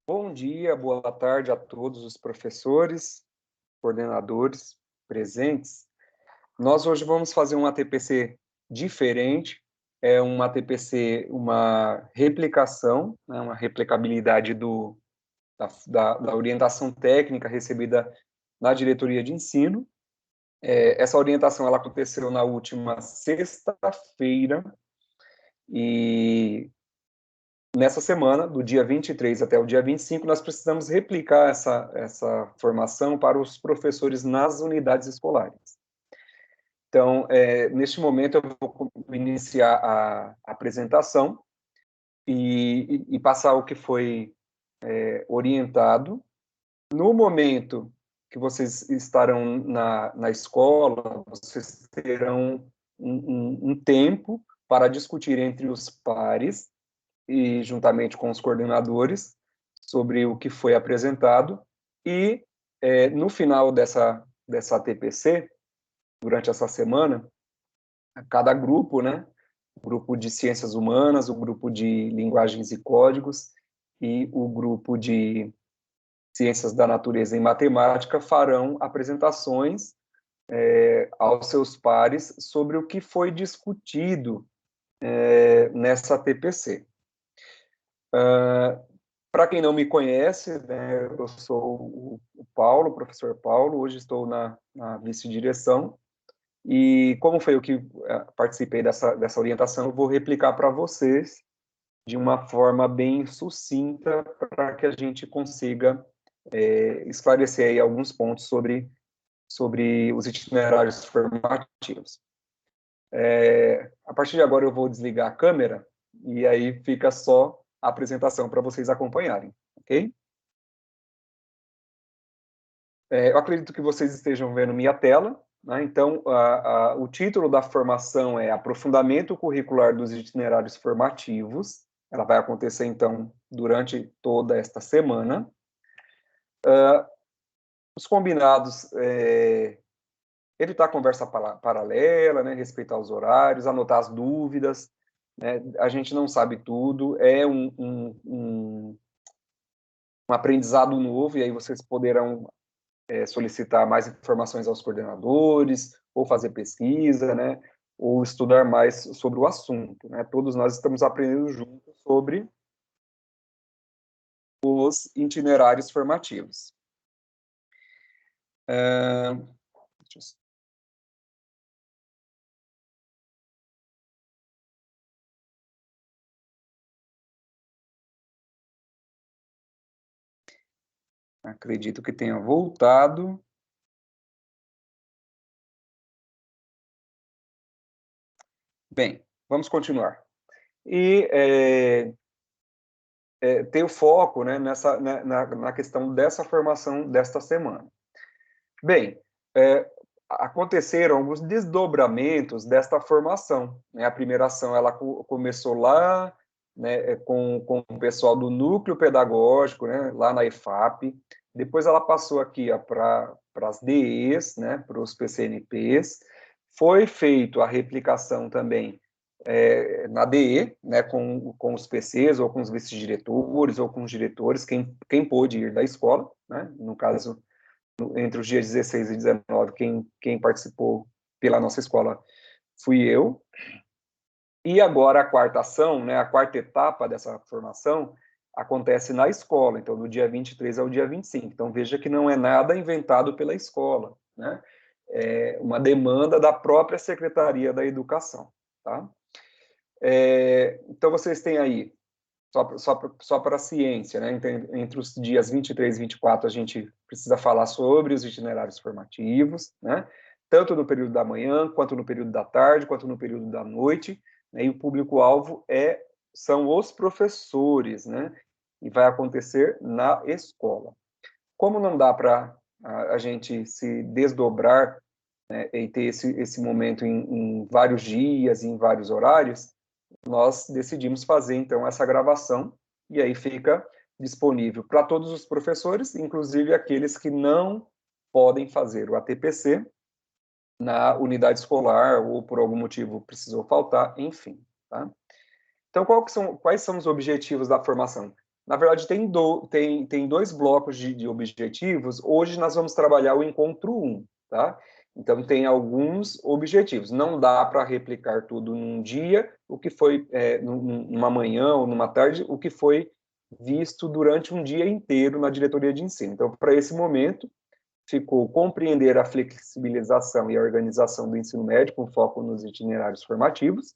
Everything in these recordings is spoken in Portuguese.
Bom dia, boa tarde a todos os professores, coordenadores presentes. Nós hoje vamos fazer um ATPC diferente, é um ATPC, uma replicação, né, uma replicabilidade da orientação técnica recebida na diretoria de ensino. Essa orientação ela aconteceu na última sexta-feira e nessa semana, do dia 23 até o dia 25, nós precisamos replicar essa formação para os professores nas unidades escolares. Então, neste momento, eu vou iniciar a apresentação e passar o que foi orientado. No momento que vocês estarão na escola, vocês terão um tempo para discutir entre os pares e juntamente com os coordenadores sobre o que foi apresentado e no final dessa TPC, durante essa semana, cada grupo, né, o grupo de ciências humanas, o grupo de linguagens e códigos e o grupo de ciências da natureza e matemática farão apresentações aos seus pares sobre o que foi discutido nessa TPC. Para quem não me conhece, né, eu sou o Paulo, o professor Paulo, hoje estou na vice-direção, e como foi eu que participei dessa orientação, eu vou replicar para vocês de uma forma bem sucinta, para que a gente consiga esclarecer aí alguns pontos sobre os itinerários formativos. A partir de agora eu vou desligar a câmera, e aí fica só a apresentação para vocês acompanharem, ok? Eu acredito que vocês estejam vendo minha tela, né? Então, o título da formação é Aprofundamento Curricular dos Itinerários Formativos. Ela vai acontecer, então, durante toda esta semana. Os combinados, evitar conversa paralela, né? Respeitar os horários, anotar as dúvidas, né? A gente não sabe tudo, é um aprendizado novo, e aí vocês poderão solicitar mais informações aos coordenadores, ou fazer pesquisa, né, ou estudar mais sobre o assunto, né? Todos nós estamos aprendendo juntos sobre os itinerários formativos. Acredito que tenha voltado. Bem, vamos continuar. E ter o foco, né, na questão dessa formação desta semana. Bem, aconteceram alguns desdobramentos desta formação, né? A primeira ação ela começou lá, né, com o pessoal do núcleo pedagógico, né, lá na EFAP. Depois ela passou aqui para as DEs, né, para os PCNPs. Foi feito a replicação também na DE, né, com os PCs, ou com os vice-diretores, ou com os diretores, quem pôde ir da escola, né, no caso, entre os dias 16 e 19, quem participou pela nossa escola fui eu. E agora a quarta ação, né, a quarta etapa dessa formação, acontece na escola, então do dia 23 ao dia 25. Então veja que não é nada inventado pela escola, né? É uma demanda da própria Secretaria da Educação, tá? Então vocês têm aí, só para a ciência, né? Entre os dias 23 e 24, a gente precisa falar sobre os itinerários formativos, né? Tanto no período da manhã, quanto no período da tarde, quanto no período da noite, né? E o público-alvo são os professores, né? E vai acontecer na escola. Como não dá para a gente se desdobrar, né, e ter esse momento em vários dias, em vários horários, nós decidimos fazer, então, essa gravação, e aí fica disponível para todos os professores, inclusive aqueles que não podem fazer o ATPC na unidade escolar, ou por algum motivo precisou faltar, enfim. Tá? Então, quais são os objetivos da formação? Na verdade, tem dois blocos de objetivos. Hoje nós vamos trabalhar o encontro 1, tá? Então, tem alguns objetivos. Não dá para replicar tudo num dia, o que foi numa manhã ou numa tarde, o que foi visto durante um dia inteiro na diretoria de ensino. Então, para esse momento, ficou compreender a flexibilização e a organização do ensino médio, com foco nos itinerários formativos,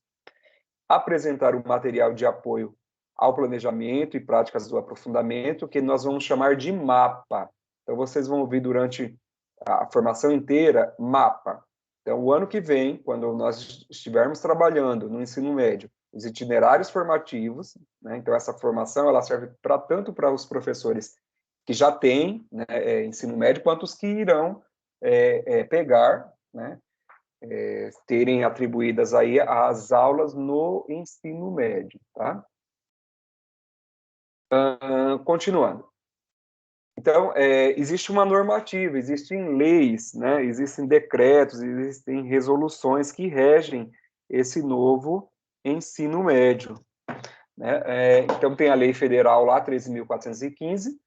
apresentar o material de apoio ao planejamento e práticas do aprofundamento, que nós vamos chamar de mapa. Então, vocês vão ouvir durante a formação inteira, mapa. Então, o ano que vem, quando nós estivermos trabalhando no ensino médio, os itinerários formativos, né, então essa formação ela serve tanto para os professores que já têm, né, ensino médio, quanto os que irão pegar, né, terem atribuídas aí as aulas no ensino médio, tá? Continuando. Então, existe uma normativa, existem leis, né, existem decretos, existem resoluções que regem esse novo ensino médio. Né? Então, tem a lei federal lá, 13.415,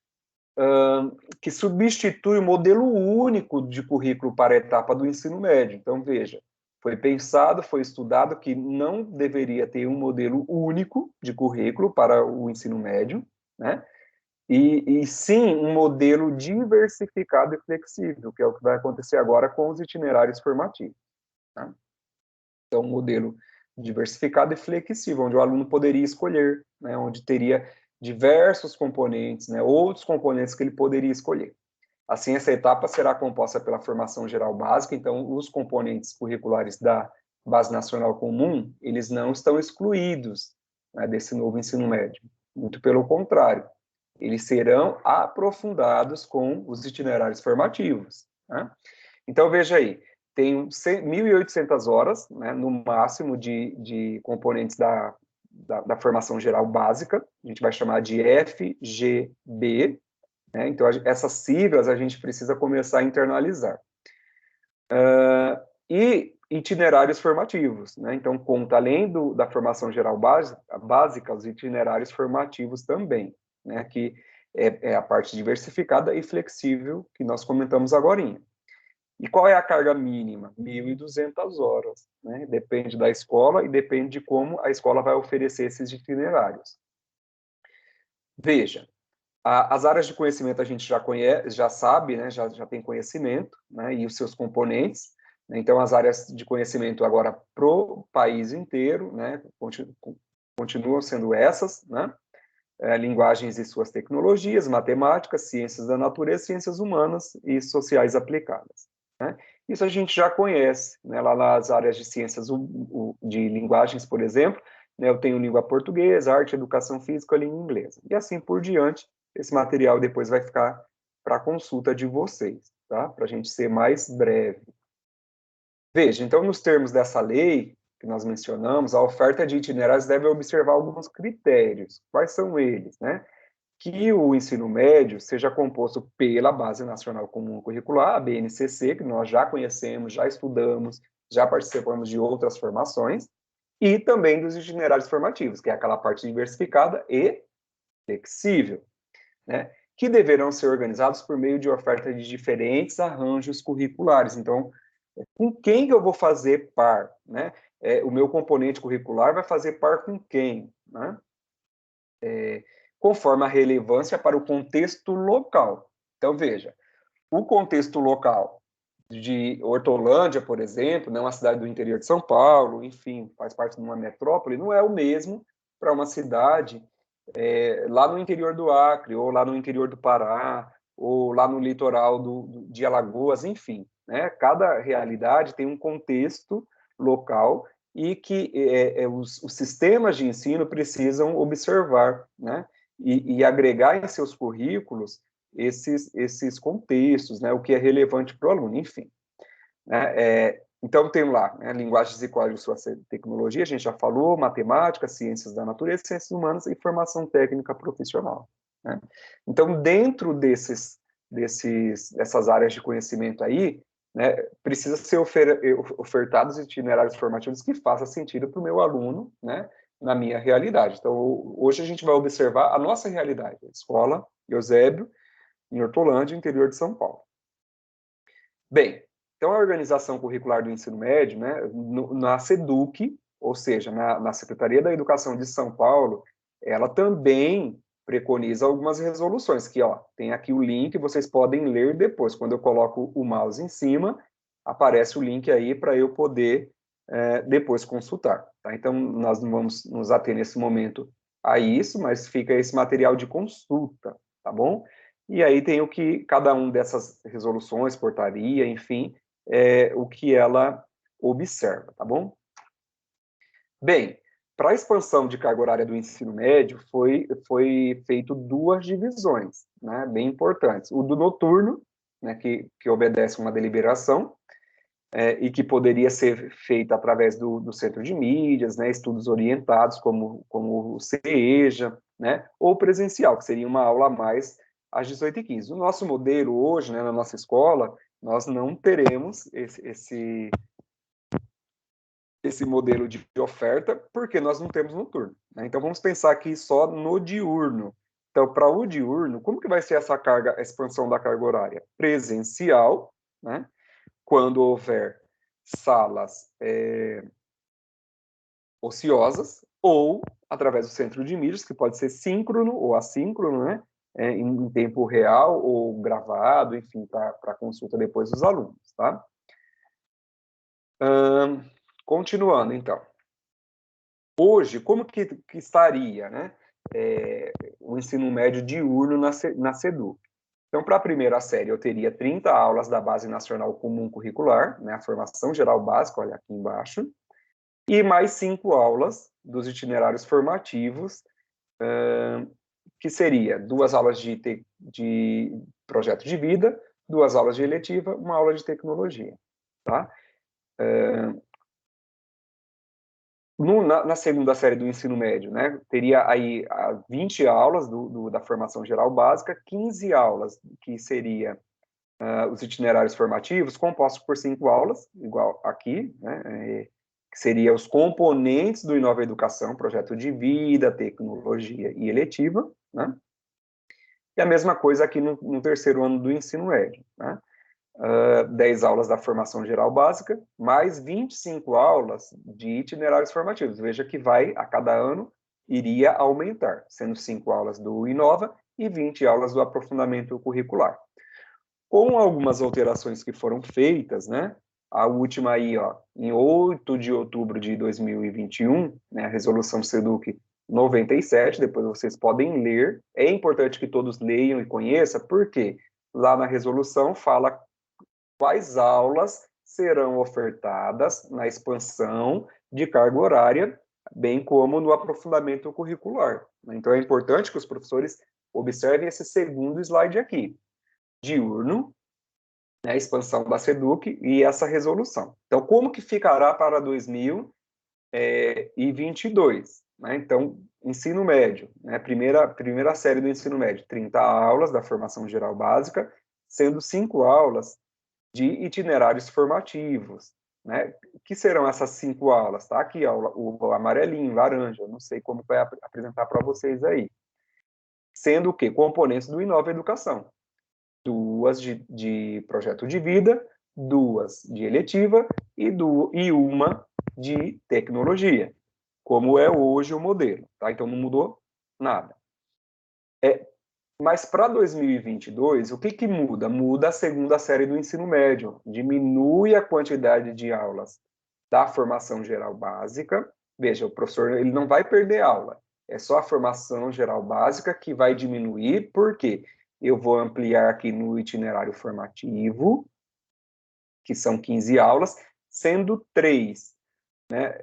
que substitui o modelo único de currículo para a etapa do ensino médio. Então, veja, foi pensado, foi estudado que não deveria ter um modelo único de currículo para o ensino médio, né? E sim um modelo diversificado e flexível, que é o que vai acontecer agora com os itinerários formativos. Tá? Então, um modelo diversificado e flexível, onde o aluno poderia escolher, né, onde teria diversos componentes, né, outros componentes que ele poderia escolher. Assim, essa etapa será composta pela formação geral básica, então os componentes curriculares da Base Nacional Comum, eles não estão excluídos, né, desse novo ensino médio. Muito pelo contrário, eles serão aprofundados com os itinerários formativos. Né? Então, veja aí, tem 1.800 horas, né, no máximo, de componentes da formação geral básica, a gente vai chamar de FGB, né? Então, essas siglas a gente precisa começar a internalizar. E itinerários formativos, né? Então, conta, além da formação geral básica, os itinerários formativos também, né? Que é a parte diversificada e flexível que nós comentamos agora. E qual é a carga mínima? 1.200 horas, né? Depende da escola e depende de como a escola vai oferecer esses itinerários. Veja, as áreas de conhecimento a gente já conhece, já sabe, né? Já tem conhecimento, né? E os seus componentes. Então, as áreas de conhecimento agora pro país inteiro, né? Continuam sendo essas, né? Linguagens e suas tecnologias, matemática, ciências da natureza, ciências humanas e sociais aplicadas. Né? Isso a gente já conhece, né? Lá nas áreas de ciências de linguagens, por exemplo, né? Eu tenho língua portuguesa, arte, educação física, língua inglesa. E assim por diante, esse material depois vai ficar para consulta de vocês, tá? Para a gente ser mais breve. Veja, então, nos termos dessa lei que nós mencionamos, a oferta de itinerários deve observar alguns critérios. Quais são eles, né? Que o ensino médio seja composto pela Base Nacional Comum Curricular, a BNCC, que nós já conhecemos, já estudamos, já participamos de outras formações, e também dos itinerários formativos, que é aquela parte diversificada e flexível, né? Que deverão ser organizados por meio de oferta de diferentes arranjos curriculares. Então, com quem que eu vou fazer par, né? O meu componente curricular vai fazer par com quem, né? Conforme a relevância para o contexto local. Então, veja, o contexto local de Hortolândia, por exemplo, né, uma cidade do interior de São Paulo, enfim, faz parte de uma metrópole, não é o mesmo para uma cidade lá no interior do Acre, ou lá no interior do Pará, ou lá no litoral de Alagoas, enfim. Né? Cada realidade tem um contexto local e que os sistemas de ensino precisam observar, né? E agregar em seus currículos esses contextos, né? O que é relevante para o aluno, enfim. Né? Então, tem lá, né, linguagens e códigos, sua tecnologia, a gente já falou, matemática, ciências da natureza, ciências humanas e formação técnica profissional. Né? Então, dentro dessas áreas de conhecimento aí, né, precisa ser ofertados itinerários formativos que façam sentido para o meu aluno, né, na minha realidade. Então, hoje a gente vai observar a nossa realidade, a Escola Eusébio, em Hortolândia, interior de São Paulo. Bem, então a organização curricular do ensino médio, né, na SEDUC, ou seja, na Secretaria da Educação de São Paulo, ela também preconiza algumas resoluções, que ó, tem aqui o link, vocês podem ler depois. Quando eu coloco o mouse em cima, aparece o link aí para eu poder depois consultar. Tá? Então, nós não vamos nos ater nesse momento a isso, mas fica esse material de consulta, tá bom? E aí tem o que cada uma dessas resoluções, portaria, enfim, o que ela observa, tá bom? Bem, para a expansão de carga horária do ensino médio, foi feito duas divisões, né, bem importantes. O do noturno, né, que obedece uma deliberação, e que poderia ser feita através do centro de mídias, né, estudos orientados, como o CEJA, né, ou presencial, que seria uma aula a mais às 18h15. O nosso modelo hoje, né, na nossa escola, nós não teremos esse modelo de oferta, porque nós não temos noturno. Né? Então, vamos pensar aqui só no diurno. Então, para o diurno, como que vai ser essa a expansão da carga horária? Presencial, né? Quando houver salas ociosas, ou através do centro de mídias, que pode ser síncrono ou assíncrono, né? Em tempo real ou gravado, enfim, para consulta depois dos alunos, tá? Continuando, então. Hoje, como que estaria, né, o ensino médio diurno na SEDUC? Então, para a primeira série, eu teria 30 aulas da Base Nacional Comum Curricular, né, a formação geral básica, olha aqui embaixo, e mais 5 aulas dos itinerários formativos, que seria 2 aulas de projeto de vida, 2 aulas de eletiva, 1 aula de tecnologia, tá? Na segunda série do ensino médio, né, teria aí 20 aulas da formação geral básica, 15 aulas, que seria os itinerários formativos, compostos por 5 aulas, igual aqui, né, que seria os componentes do Inova Educação, projeto de vida, tecnologia e eletiva, né, e a mesma coisa aqui no terceiro ano do ensino médio, né, 10 aulas da formação geral básica, mais 25 aulas de itinerários formativos. Veja que a cada ano, iria aumentar, sendo 5 aulas do Inova e 20 aulas do aprofundamento curricular. Com algumas alterações que foram feitas, né? A última aí, ó, em 8 de outubro de 2021, né, a resolução SEDUC 97, depois vocês podem ler. É importante que todos leiam e conheçam, porque lá na resolução fala quais aulas serão ofertadas na expansão de carga horária, bem como no aprofundamento curricular. Então, é importante que os professores observem esse segundo slide aqui, diurno, né, a expansão da SEDUC e essa resolução. Então, como que ficará para 2022? Né? Então, ensino médio, né, primeira série do ensino médio, 30 aulas da formação geral básica, sendo 5 aulas de itinerários formativos, né? Que serão essas 5 aulas, tá? Aqui, ó, o amarelinho, laranja, eu não sei como vai apresentar para vocês aí. Sendo o quê? Componentes do Inova Educação. 2 de projeto de vida, 2 de eletiva e 1 de tecnologia, como é hoje o modelo, tá? Então, não mudou nada. Mas para 2022, o que muda? Muda a segunda série do ensino médio, diminui a quantidade de aulas da formação geral básica. Veja, o professor ele não vai perder aula, é só a formação geral básica que vai diminuir, porque eu vou ampliar aqui no itinerário formativo, que são 15 aulas, sendo 3, né,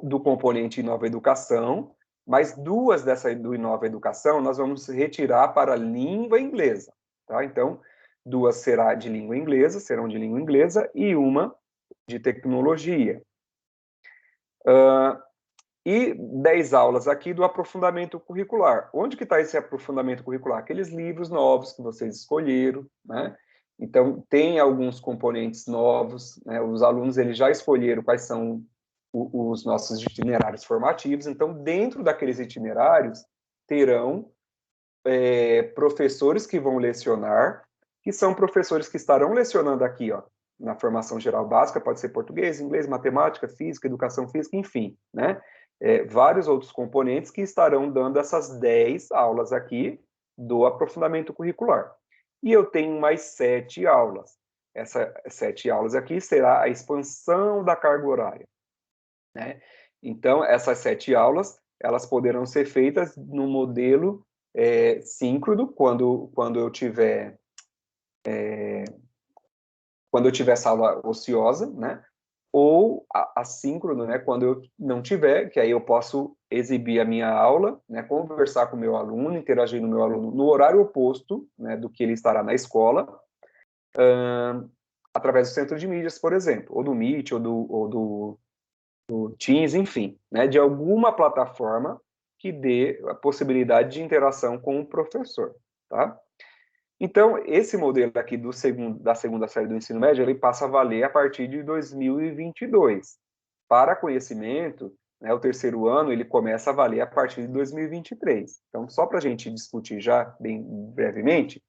do componente Nova Educação, mas 2 dessa do Inova Educação nós vamos retirar para a língua inglesa, tá? Então, 2 serão de língua inglesa e 1 de tecnologia. E 10 aulas aqui do aprofundamento curricular. Onde que está esse aprofundamento curricular? Aqueles livros novos que vocês escolheram, né? Então, tem alguns componentes novos, né? Os alunos eles já escolheram quais são os nossos itinerários formativos. Então, dentro daqueles itinerários, terão professores que vão lecionar, que são professores que estarão lecionando aqui, ó, na formação geral básica, pode ser português, inglês, matemática, física, educação física, enfim, né? Vários outros componentes que estarão dando essas 10 aulas aqui do aprofundamento curricular. E eu tenho mais 7 aulas. Essas 7 aulas aqui será a expansão da carga horária, né? Então, essas 7 aulas, elas poderão ser feitas no modelo síncrono, quando eu tiver essa aula ociosa, né? Ou assíncrono, né? Quando eu não tiver, que aí eu posso exibir a minha aula, né? Conversar com o meu aluno, interagir com o meu aluno no horário oposto, né? Do que ele estará na escola, através do centro de mídias, por exemplo, ou do Meet, ou do Teams, enfim, né? De alguma plataforma que dê a possibilidade de interação com o professor, tá? Então, esse modelo aqui da segunda série do ensino médio, ele passa a valer a partir de 2022. Para conhecimento, né, o terceiro ano, ele começa a valer a partir de 2023. Então, só para a gente discutir já, bem brevemente,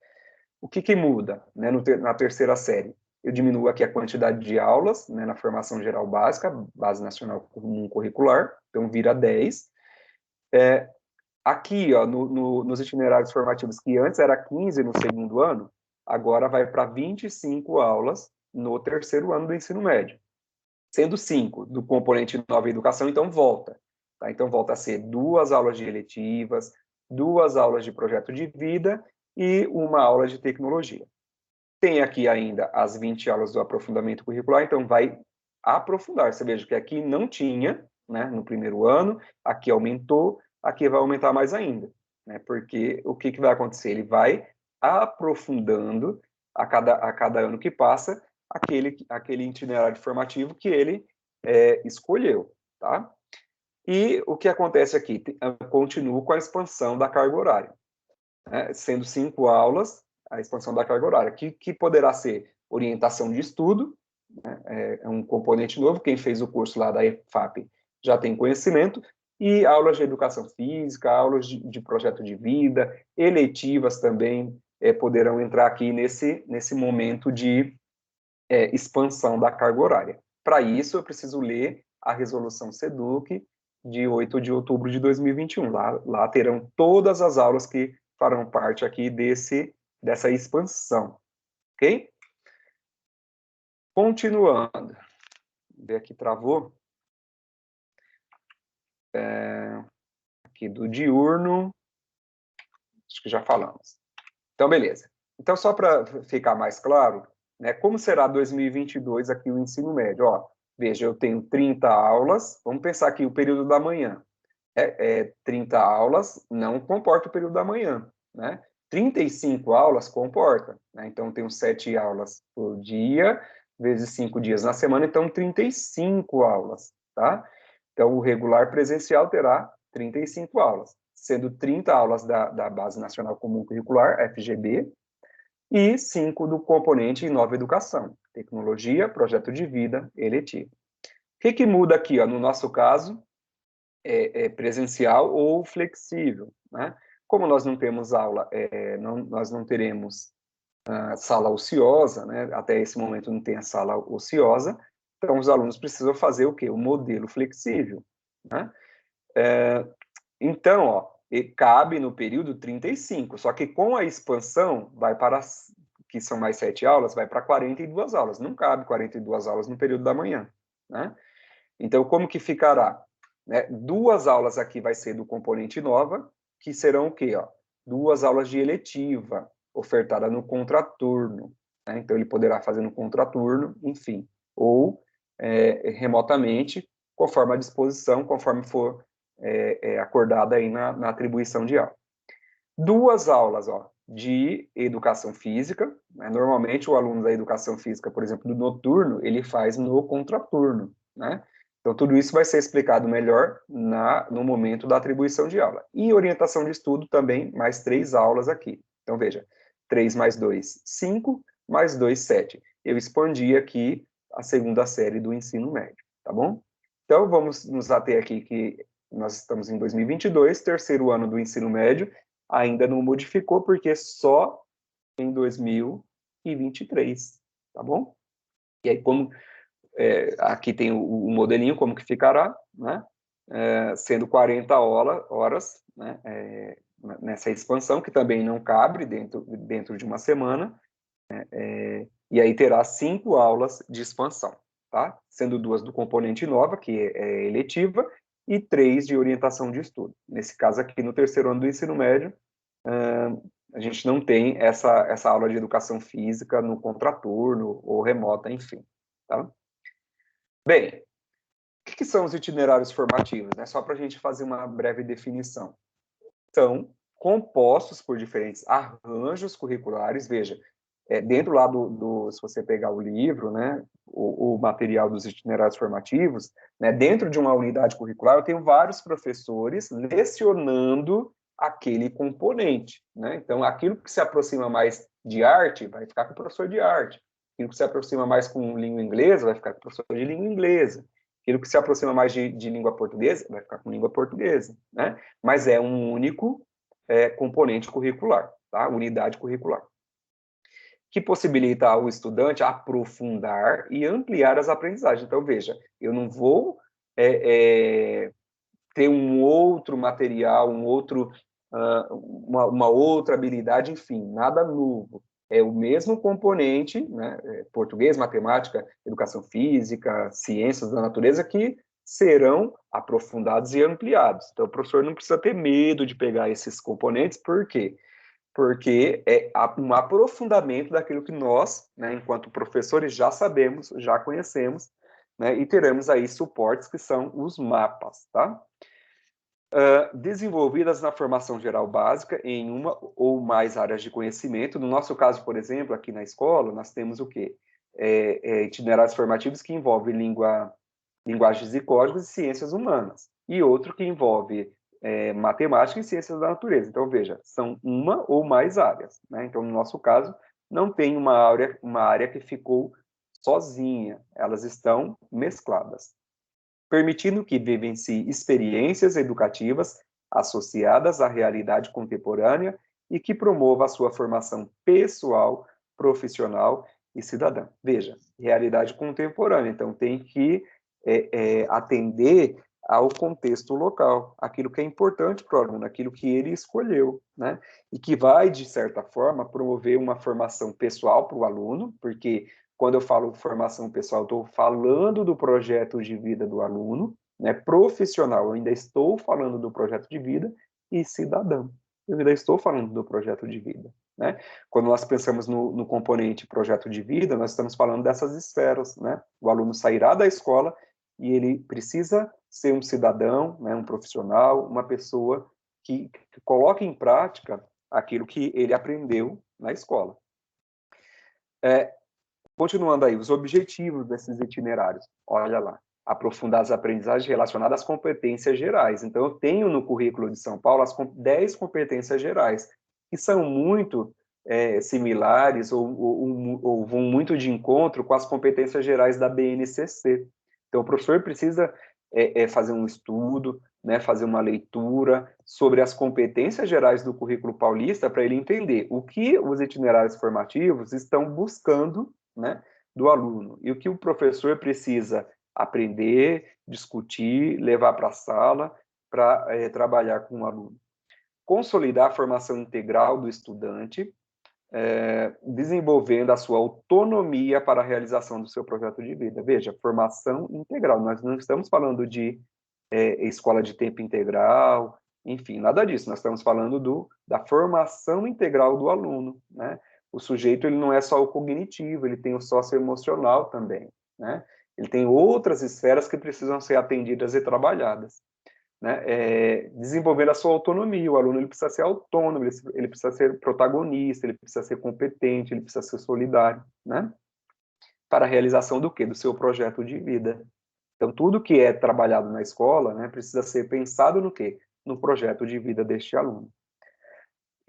o que muda, né, na terceira série? Eu diminuo aqui a quantidade de aulas, né, na formação geral básica, base nacional comum curricular, então vira 10. Aqui, ó, nos itinerários formativos, que antes era 15 no segundo ano, agora vai para 25 aulas no terceiro ano do ensino médio. Sendo 5 do componente nova educação, então volta. Tá? Então volta a ser 2 aulas de eletivas, 2 aulas de projeto de vida e 1 aula de tecnologia. Tem aqui ainda as 20 aulas do aprofundamento curricular, então vai aprofundar. Você veja que aqui não tinha, né, no primeiro ano, aqui aumentou, aqui vai aumentar mais ainda, né, porque o que vai acontecer? Ele vai aprofundando a cada ano que passa aquele itinerário formativo que ele escolheu, tá? E o que acontece aqui? Continuo com a expansão da carga horária, né, sendo 5 aulas, a expansão da carga horária, que poderá ser orientação de estudo, né, é um componente novo, quem fez o curso lá da EFAP já tem conhecimento, e aulas de educação física, aulas de projeto de vida, eletivas também poderão entrar aqui nesse momento de expansão da carga horária. Para isso, eu preciso ler a resolução SEDUC de 8 de outubro de 2021. Lá terão todas as aulas que farão parte aqui dessa expansão, ok? Continuando. Ver aqui, travou. Aqui do diurno. Acho que já falamos. Então, beleza. Então, só para ficar mais claro, né, como será 2022 aqui o ensino médio? Ó, veja, eu tenho 30 aulas. Vamos pensar aqui o período da manhã. 30 aulas não comporta o período da manhã, né? 35 aulas comporta, né? Então, eu tenho 7 aulas por dia, vezes 5 dias na semana, então 35 aulas, tá? Então, o regular presencial terá 35 aulas, sendo 30 aulas da Base Nacional Comum Curricular, FGB, e 5 do componente Nova Educação, Tecnologia, Projeto de Vida, Eletivo. O que muda aqui, ó, no nosso caso, presencial ou flexível, né? Como nós não temos aula, nós não teremos sala ociosa, né? Até esse momento não tem a sala ociosa, então os alunos precisam fazer o quê? O modelo flexível, né? Então, ó, cabe no período 35, só que com a expansão, que são mais 7 aulas, vai para 42 aulas, não cabe 42 aulas no período da manhã, né? Então, como que ficará? Né? 2 aulas aqui vai ser do componente nova, que serão o quê? Ó? 2 aulas de eletiva, ofertada no contraturno. Né? Então, ele poderá fazer no contraturno, enfim, ou remotamente, conforme a disposição, conforme for acordada aí na atribuição de aula. 2 aulas, ó, de educação física. Né? Normalmente, o aluno da educação física, por exemplo, do noturno, ele faz no contraturno, né? Então, tudo isso vai ser explicado melhor no momento da atribuição de aula. E orientação de estudo também, mais 3 aulas aqui. Então, veja, 3 mais 2, 5, mais 2, 7. Eu expandi aqui a segunda série do ensino médio, tá bom? Então, vamos nos ater aqui que nós estamos em 2022, terceiro ano do ensino médio, ainda não modificou, porque só em 2023, tá bom? E aí, como aqui tem o modelinho, como que ficará, né? Sendo 40 horas, né? Nessa expansão, que também não cabe dentro de uma semana, né? E aí terá 5 aulas de expansão, tá? Sendo 2 do componente nova, que é eletiva, e 3 de orientação de estudo. Nesse caso aqui, no terceiro ano do ensino médio, a gente não tem essa aula de educação física no contraturno ou remota, enfim, tá? Bem, o que são os itinerários formativos, né? Só para a gente fazer uma breve definição. São compostos por diferentes arranjos curriculares, veja, dentro lá se você pegar o livro, né, o material dos itinerários formativos, né, dentro de uma unidade curricular, eu tenho vários professores lecionando aquele componente, né? Então, aquilo que se aproxima mais de arte vai ficar com o professor de arte, aquilo que se aproxima mais com língua inglesa vai ficar com o professor de língua inglesa, aquilo que se aproxima mais de língua portuguesa vai ficar com língua portuguesa, né? Mas é um único componente curricular, tá? Unidade curricular, que possibilita ao estudante aprofundar e ampliar as aprendizagens. Então, veja, eu não vou ter um outro material, uma outra habilidade, enfim, nada novo. É o mesmo componente, né, português, matemática, educação física, ciências da natureza, que serão aprofundados e ampliados. Então, o professor não precisa ter medo de pegar esses componentes, por quê? Porque é um aprofundamento daquilo que nós, né, enquanto professores, já sabemos, já conhecemos, né, e teremos aí suportes que são os mapas, tá? Desenvolvidas na formação geral básica em uma ou mais áreas de conhecimento. No nosso caso, por exemplo, aqui na escola, nós temos o quê? Itinerários formativos que envolvem linguagens e códigos e ciências humanas, e outro que envolve matemática e ciências da natureza. Então, veja, são uma ou mais áreas, né? Então, no nosso caso, não tem uma área que ficou sozinha, elas estão mescladas, permitindo que vivencie experiências educativas associadas à realidade contemporânea e que promova a sua formação pessoal, profissional e cidadã. Veja, realidade contemporânea, então tem que atender ao contexto local, aquilo que é importante para o aluno, aquilo que ele escolheu, né? E que vai, de certa forma, promover uma formação pessoal para o aluno, porque quando eu falo formação pessoal, estou falando do projeto de vida do aluno, né? Profissional, eu ainda estou falando do projeto de vida, e cidadão, eu ainda estou falando do projeto de vida, né? Quando nós pensamos no componente projeto de vida, nós estamos falando dessas esferas, né? O aluno sairá da escola e ele precisa ser um cidadão, né? Um profissional, uma pessoa que coloque em prática aquilo que ele aprendeu na escola. Continuando aí, os objetivos desses itinerários. Olha lá, aprofundar as aprendizagens relacionadas às competências gerais. Então, eu tenho no currículo de São Paulo as 10 competências gerais, que são muito similares ou vão muito de encontro com as competências gerais da BNCC. Então, o professor precisa fazer um estudo, né, fazer uma leitura sobre as competências gerais do currículo paulista para ele entender o que os itinerários formativos estão buscando, né, do aluno, e o que o professor precisa aprender, discutir, levar para a sala para trabalhar com o aluno. Consolidar a formação integral do estudante, desenvolvendo a sua autonomia para a realização do seu projeto de vida. Veja, formação integral, nós não estamos falando de escola de tempo integral, enfim, nada disso, nós estamos falando da formação integral do aluno, né? O sujeito, ele não é só o cognitivo, ele tem o socioemocional também, né? Ele tem outras esferas que precisam ser atendidas e trabalhadas, né? Desenvolvendo a sua autonomia, o aluno ele precisa ser autônomo, ele precisa ser protagonista, ele precisa ser competente, ele precisa ser solidário, né? Para a realização do quê? Do seu projeto de vida. Então, tudo que é trabalhado na escola, né, precisa ser pensado no quê? No projeto de vida deste aluno.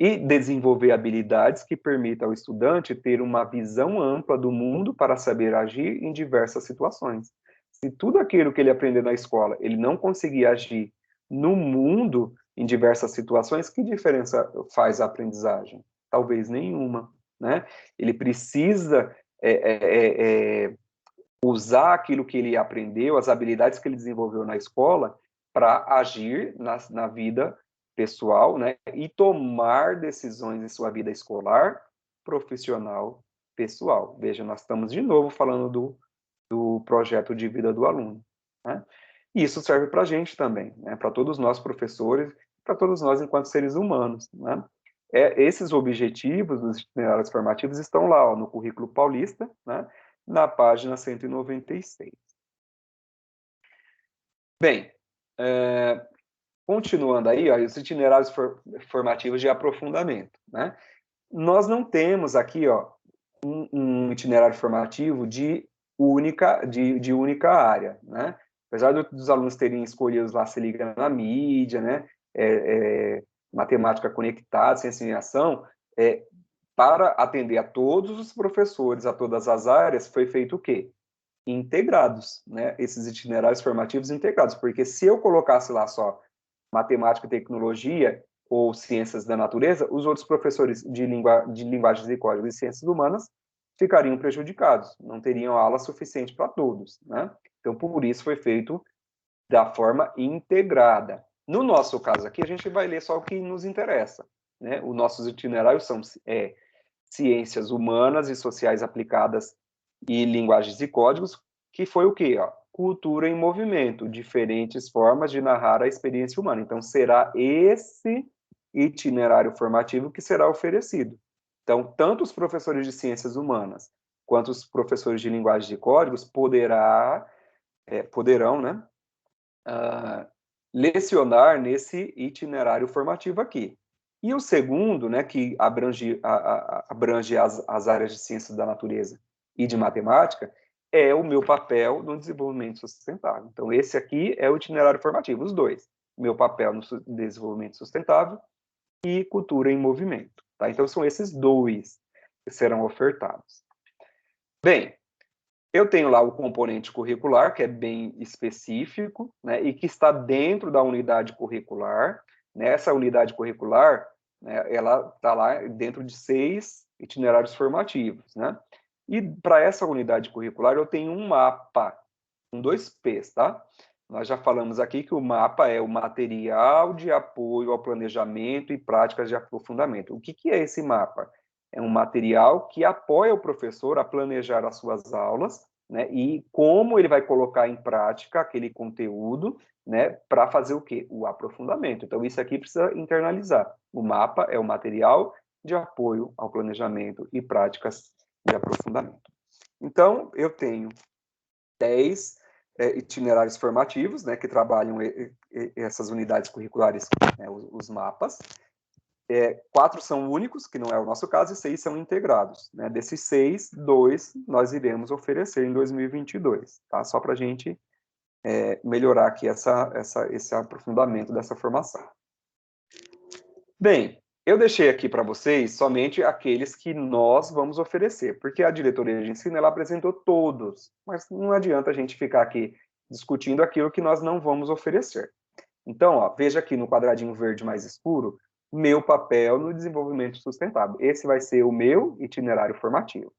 E desenvolver habilidades que permitam ao estudante ter uma visão ampla do mundo para saber agir em diversas situações, Se tudo aquilo que ele aprendeu na escola, ele não conseguir agir no mundo, em diversas situações, que diferença faz a aprendizagem? Talvez nenhuma, né? Ele precisa usar aquilo que ele aprendeu, as habilidades que ele desenvolveu na escola, para agir na vida pessoal, né? E tomar decisões em sua vida escolar, profissional, pessoal. Veja, nós estamos de novo falando do projeto de vida do aluno, né? E isso serve para a gente também, né? Para todos nós professores, para todos nós enquanto seres humanos, né? Esses objetivos dos itinerários formativos estão lá, ó, no currículo paulista, né? Na página 196. Bem, continuando aí, ó, os itinerários formativos de aprofundamento, né? Nós não temos aqui, ó, um itinerário formativo de única área, né? Apesar dos alunos terem escolhido lá se liga na mídia, né? Matemática conectada, ciência em ação, para atender a todos os professores, a todas as áreas, foi feito o quê? Integrados, né? Esses itinerários formativos integrados, porque se eu colocasse lá só matemática e tecnologia ou ciências da natureza, os outros professores de linguagens e códigos e ciências humanas ficariam prejudicados, não teriam aula suficiente para todos, né? Então, por isso foi feito da forma integrada. No nosso caso aqui, a gente vai ler só o que nos interessa, né? Os nossos itinerários são ciências humanas e sociais aplicadas e linguagens e códigos, que foi o quê? Ó? Cultura em movimento, diferentes formas de narrar a experiência humana. Então, será esse itinerário formativo que será oferecido. Então, tanto os professores de ciências humanas quanto os professores de linguagens e códigos poderão, né, lecionar nesse itinerário formativo aqui. E o segundo, né, que abrange as áreas de ciências da natureza e de matemática, é o meu papel no desenvolvimento sustentável. Então, esse aqui é o itinerário formativo, os dois. Meu papel no desenvolvimento sustentável e cultura em movimento. Tá? Então, são esses dois que serão ofertados. Bem, eu tenho lá o componente curricular, que é bem específico, né, e que está dentro da unidade curricular. Nessa unidade curricular, né, ela está lá dentro de 6 itinerários formativos, né? E para essa unidade curricular eu tenho um mapa, com 2 P's, tá? Nós já falamos aqui que o mapa é o material de apoio ao planejamento e práticas de aprofundamento. O que é esse mapa? É um material que apoia o professor a planejar as suas aulas, né, e como ele vai colocar em prática aquele conteúdo, né, para fazer o quê? O aprofundamento. Então, isso aqui precisa internalizar. O mapa é o material de apoio ao planejamento e práticas de aprofundamento. Então, eu tenho 10 itinerários formativos, né, que trabalham essas unidades curriculares, né, os mapas. 4 são únicos, que não é o nosso caso, e 6 são integrados. Né? Desses 6, 2 nós iremos oferecer em 2022, tá? Só para a gente melhorar aqui esse aprofundamento dessa formação. Bem, eu deixei aqui para vocês somente aqueles que nós vamos oferecer, porque a diretoria de ensino ela apresentou todos, mas não adianta a gente ficar aqui discutindo aquilo que nós não vamos oferecer. Então, ó, veja aqui no quadradinho verde mais escuro, meu papel no desenvolvimento sustentável. Esse vai ser o meu itinerário formativo.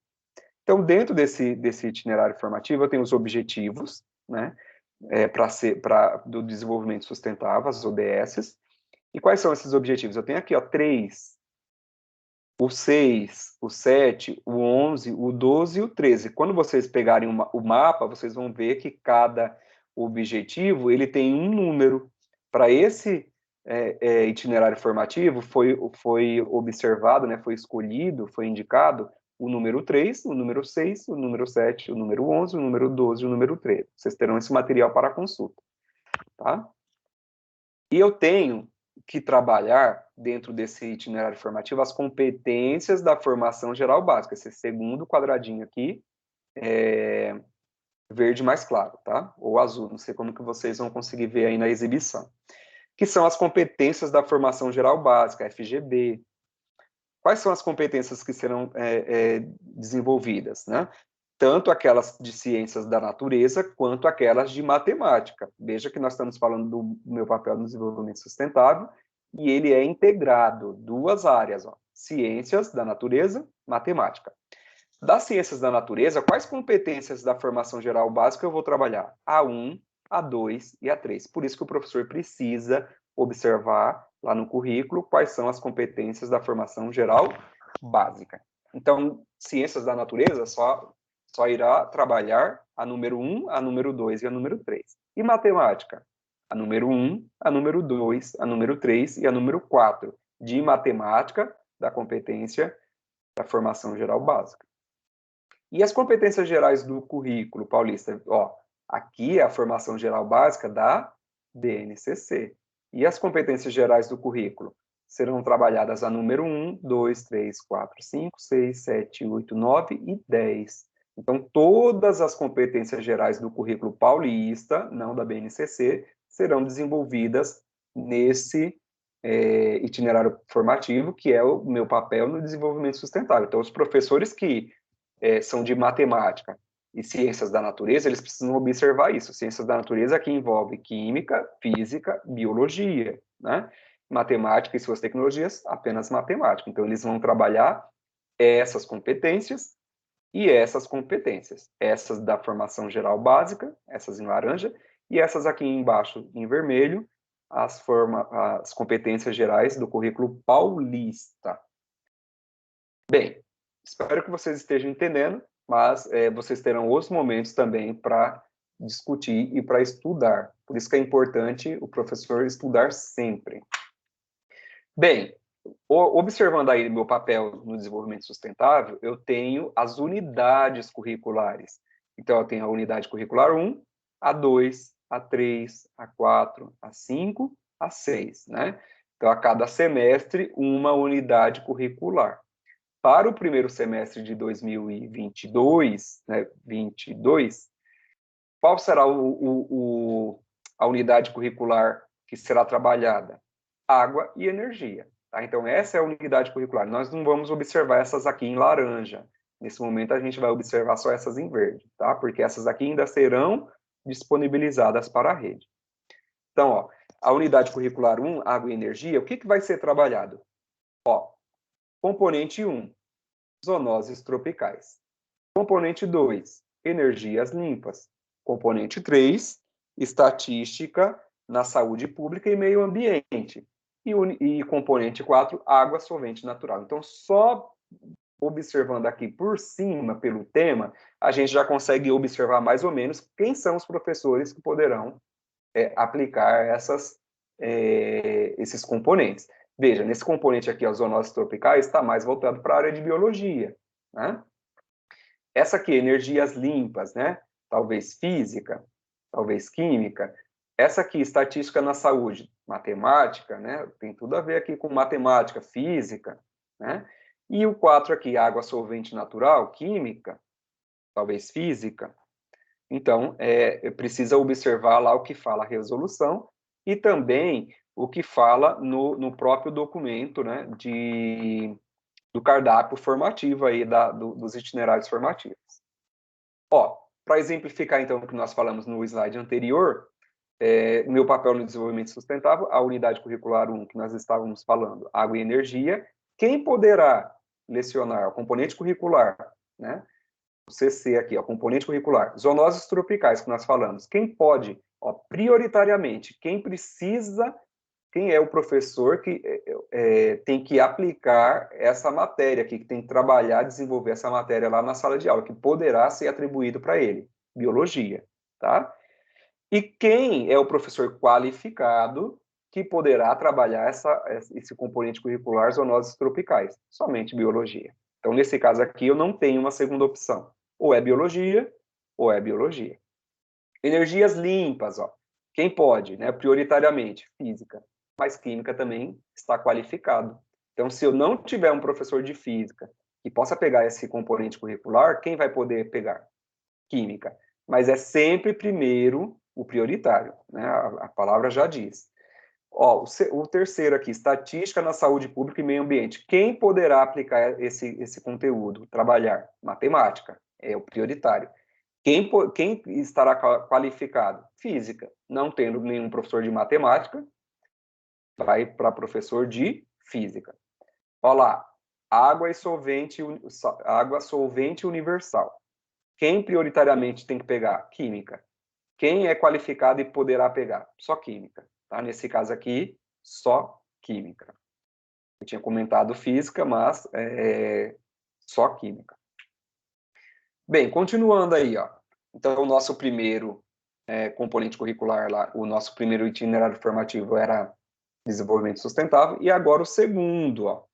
Então, dentro desse itinerário formativo, eu tenho os objetivos, né, do desenvolvimento sustentável, as ODSs. E quais são esses objetivos? Eu tenho aqui, ó, 3, o 6, o 7, o 11, o 12 e o 13. Quando vocês pegarem o mapa, vocês vão ver que cada objetivo ele tem um número. Para esse itinerário formativo, foi observado, né, foi escolhido, foi indicado o número 3, o número 6, o número 7, o número 11, o número 12 e o número 13. Vocês terão esse material para consulta. Tá? E eu tenho que trabalhar, dentro desse itinerário formativo, as competências da formação geral básica. Esse segundo quadradinho aqui, verde mais claro, tá? Ou azul, não sei como que vocês vão conseguir ver aí na exibição. Que são as competências da formação geral básica, FGB. Quais são as competências que serão desenvolvidas, né? tanto aquelas de ciências da natureza, quanto aquelas de matemática. Veja que nós estamos falando do meu papel no desenvolvimento sustentável, e ele é integrado, duas áreas, ó, ciências da natureza, matemática. Das ciências da natureza, quais competências da formação geral básica eu vou trabalhar? A1, A2 e A3. Por isso que o professor precisa observar lá no currículo quais são as competências da formação geral básica. Então, ciências da natureza só irá trabalhar a número 1, a número 2 e a número 3. E matemática? A número 1, a número 2, a número 3 e a número 4 de matemática da competência da formação geral básica. E as competências gerais do currículo paulista? Ó, aqui é a formação geral básica da BNCC. E as competências gerais do currículo? Serão trabalhadas a número 1, 2, 3, 4, 5, 6, 7, 8, 9 e 10. Então, todas as competências gerais do currículo paulista, não da BNCC, serão desenvolvidas nesse itinerário formativo, que é o meu papel no desenvolvimento sustentável. Então, os professores que são de matemática e ciências da natureza, eles precisam observar isso. Ciências da natureza que envolve química, física, biologia, né? Matemática e suas tecnologias, apenas matemática. Então, eles vão trabalhar essas competências e essas competências. Essas da formação geral básica, essas em laranja, e essas aqui embaixo em vermelho, as competências gerais do currículo paulista. Bem, espero que vocês estejam entendendo, mas vocês terão outros momentos também para discutir e para estudar. Por isso que é importante o professor estudar sempre. Bem, observando aí meu papel no desenvolvimento sustentável, eu tenho as unidades curriculares. Então, eu tenho a unidade curricular 1, A2, A3, A4, A5, A6, né? Então, a cada semestre, uma unidade curricular. Para o primeiro semestre de 2022, né, 22, qual será a unidade curricular que será trabalhada? Água e energia. Tá? Então, essa é a unidade curricular. Nós não vamos observar essas aqui em laranja. Nesse momento, a gente vai observar só essas em verde, tá? Porque essas aqui ainda serão disponibilizadas para a rede. Então, ó, a unidade curricular 1, água e energia, o que vai ser trabalhado? Ó, componente 1, zoonoses tropicais. Componente 2, energias limpas. Componente 3, estatística na saúde pública e meio ambiente. E componente 4, água solvente natural. Então, só observando aqui por cima, pelo tema, a gente já consegue observar mais ou menos quem são os professores que poderão aplicar esses componentes. Veja, nesse componente aqui, as zoonoses tropicais, está mais voltado para a área de biologia, né? Essa aqui, energias limpas, né? Talvez física, talvez química. Essa aqui, estatística na saúde, matemática, né? Tem tudo a ver aqui com matemática, física, né? E o 4 aqui, água solvente natural, química, talvez física. Então, precisa observar lá o que fala a resolução e também o que fala no próprio documento, né, do cardápio formativo aí dos itinerários formativos. Ó, para exemplificar então o que nós falamos no slide anterior, o meu papel no desenvolvimento sustentável, a unidade curricular 1 que nós estávamos falando, água e energia, quem poderá lecionar o componente curricular, né? O CC aqui, ó, componente curricular, zoonoses tropicais que nós falamos, quem pode, ó, prioritariamente, quem é o professor que tem que aplicar essa matéria aqui, que tem que trabalhar, desenvolver essa matéria lá na sala de aula, que poderá ser atribuído para ele, biologia, tá? E quem é o professor qualificado que poderá trabalhar esse componente curricular zoonoses tropicais? Somente biologia. Então, nesse caso aqui, eu não tenho uma segunda opção. Ou é biologia, ou é biologia. Energias limpas, ó. Quem pode, né? Prioritariamente, física. Mas química também está qualificado. Então, se eu não tiver um professor de física que possa pegar esse componente curricular, quem vai poder pegar? Química. Mas é sempre primeiro o prioritário, né? A palavra já diz. Ó, o terceiro aqui, estatística na saúde pública e meio ambiente. Quem poderá aplicar esse conteúdo? Trabalhar matemática. é o prioritário. Quem estará qualificado? Física. Não tendo nenhum professor de matemática, vai para professor de física. Olha lá, água solvente universal. Quem prioritariamente tem que pegar? Química. Quem é qualificado e poderá pegar? Só química. Tá? Nesse caso aqui, só química. Eu tinha comentado física, mas só química. Bem, continuando aí, ó. Então, o nosso primeiro componente curricular lá, o nosso primeiro itinerário formativo era desenvolvimento sustentável, e agora o segundo, ó.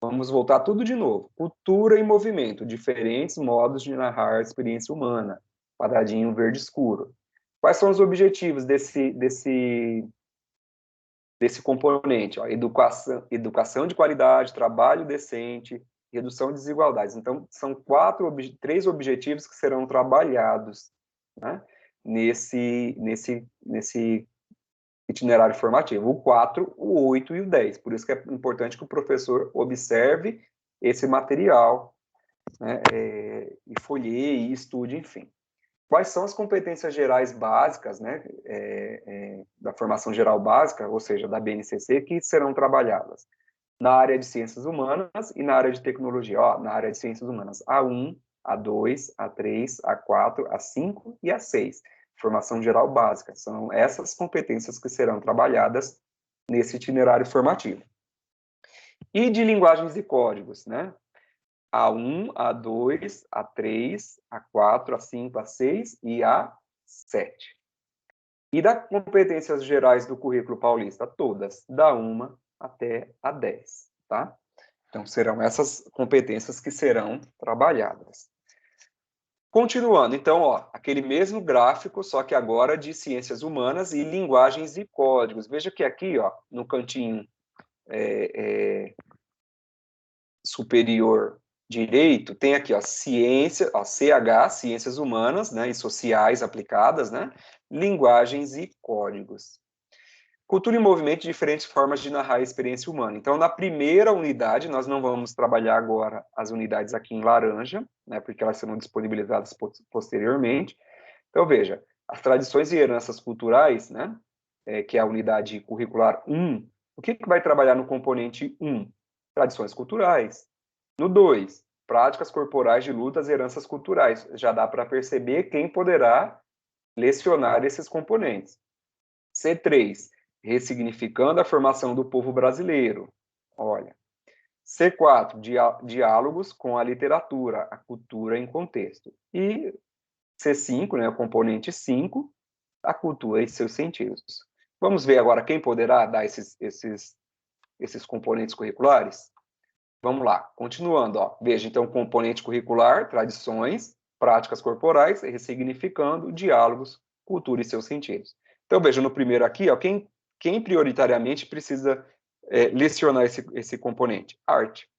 Vamos voltar tudo de novo. Cultura em movimento, diferentes modos de narrar a experiência humana. Quadradinho verde escuro. Quais são os objetivos desse componente? Ó, educação de qualidade, trabalho decente, redução de desigualdades. Então, são três objetivos que serão trabalhados, né, nesse itinerário formativo. O 4, o 8 e o 10. Por isso que é importante que o professor observe esse material, né, e folheie, e estude, enfim. Quais são as competências gerais básicas, né, da formação geral básica, ou seja, da BNCC, que serão trabalhadas? Na área de ciências humanas e na área de tecnologia. Ó, na área de ciências humanas, A1, A2, A3, A4, A5 e A6. Formação geral básica. São essas competências que serão trabalhadas nesse itinerário formativo. E de linguagens e códigos, né? A1, A2, A3, A4, A5, A6 e A7. E das competências gerais do currículo paulista? Todas, da 1 até a 10, tá? Então, serão essas competências que serão trabalhadas. Continuando, então, ó, aquele mesmo gráfico, só que agora de ciências humanas e linguagens e códigos. Veja que aqui, ó, no cantinho superior direito, tem aqui, ó, ciência, ó, CH, ciências humanas, né, e sociais aplicadas, né, linguagens e códigos. Cultura em movimento, diferentes formas de narrar a experiência humana. Então, na primeira unidade, nós não vamos trabalhar agora as unidades aqui em laranja, né, porque elas serão disponibilizadas posteriormente. Então, veja, as tradições e heranças culturais, né, que é a unidade curricular 1, o que vai trabalhar no componente 1? Tradições culturais. No 2, práticas corporais de lutas e heranças culturais. Já dá para perceber quem poderá lecionar esses componentes. C3, ressignificando a formação do povo brasileiro. Olha. C4, diálogos com a literatura, a cultura em contexto. E C5, né, o componente 5, a cultura e seus sentidos. Vamos ver agora quem poderá dar esses componentes curriculares? Vamos lá, continuando. Ó. Veja, então, componente curricular, tradições, práticas corporais, ressignificando, diálogos, cultura e seus sentidos. Então, veja, no primeiro aqui, ó, quem prioritariamente precisa lecionar esse componente? Arte.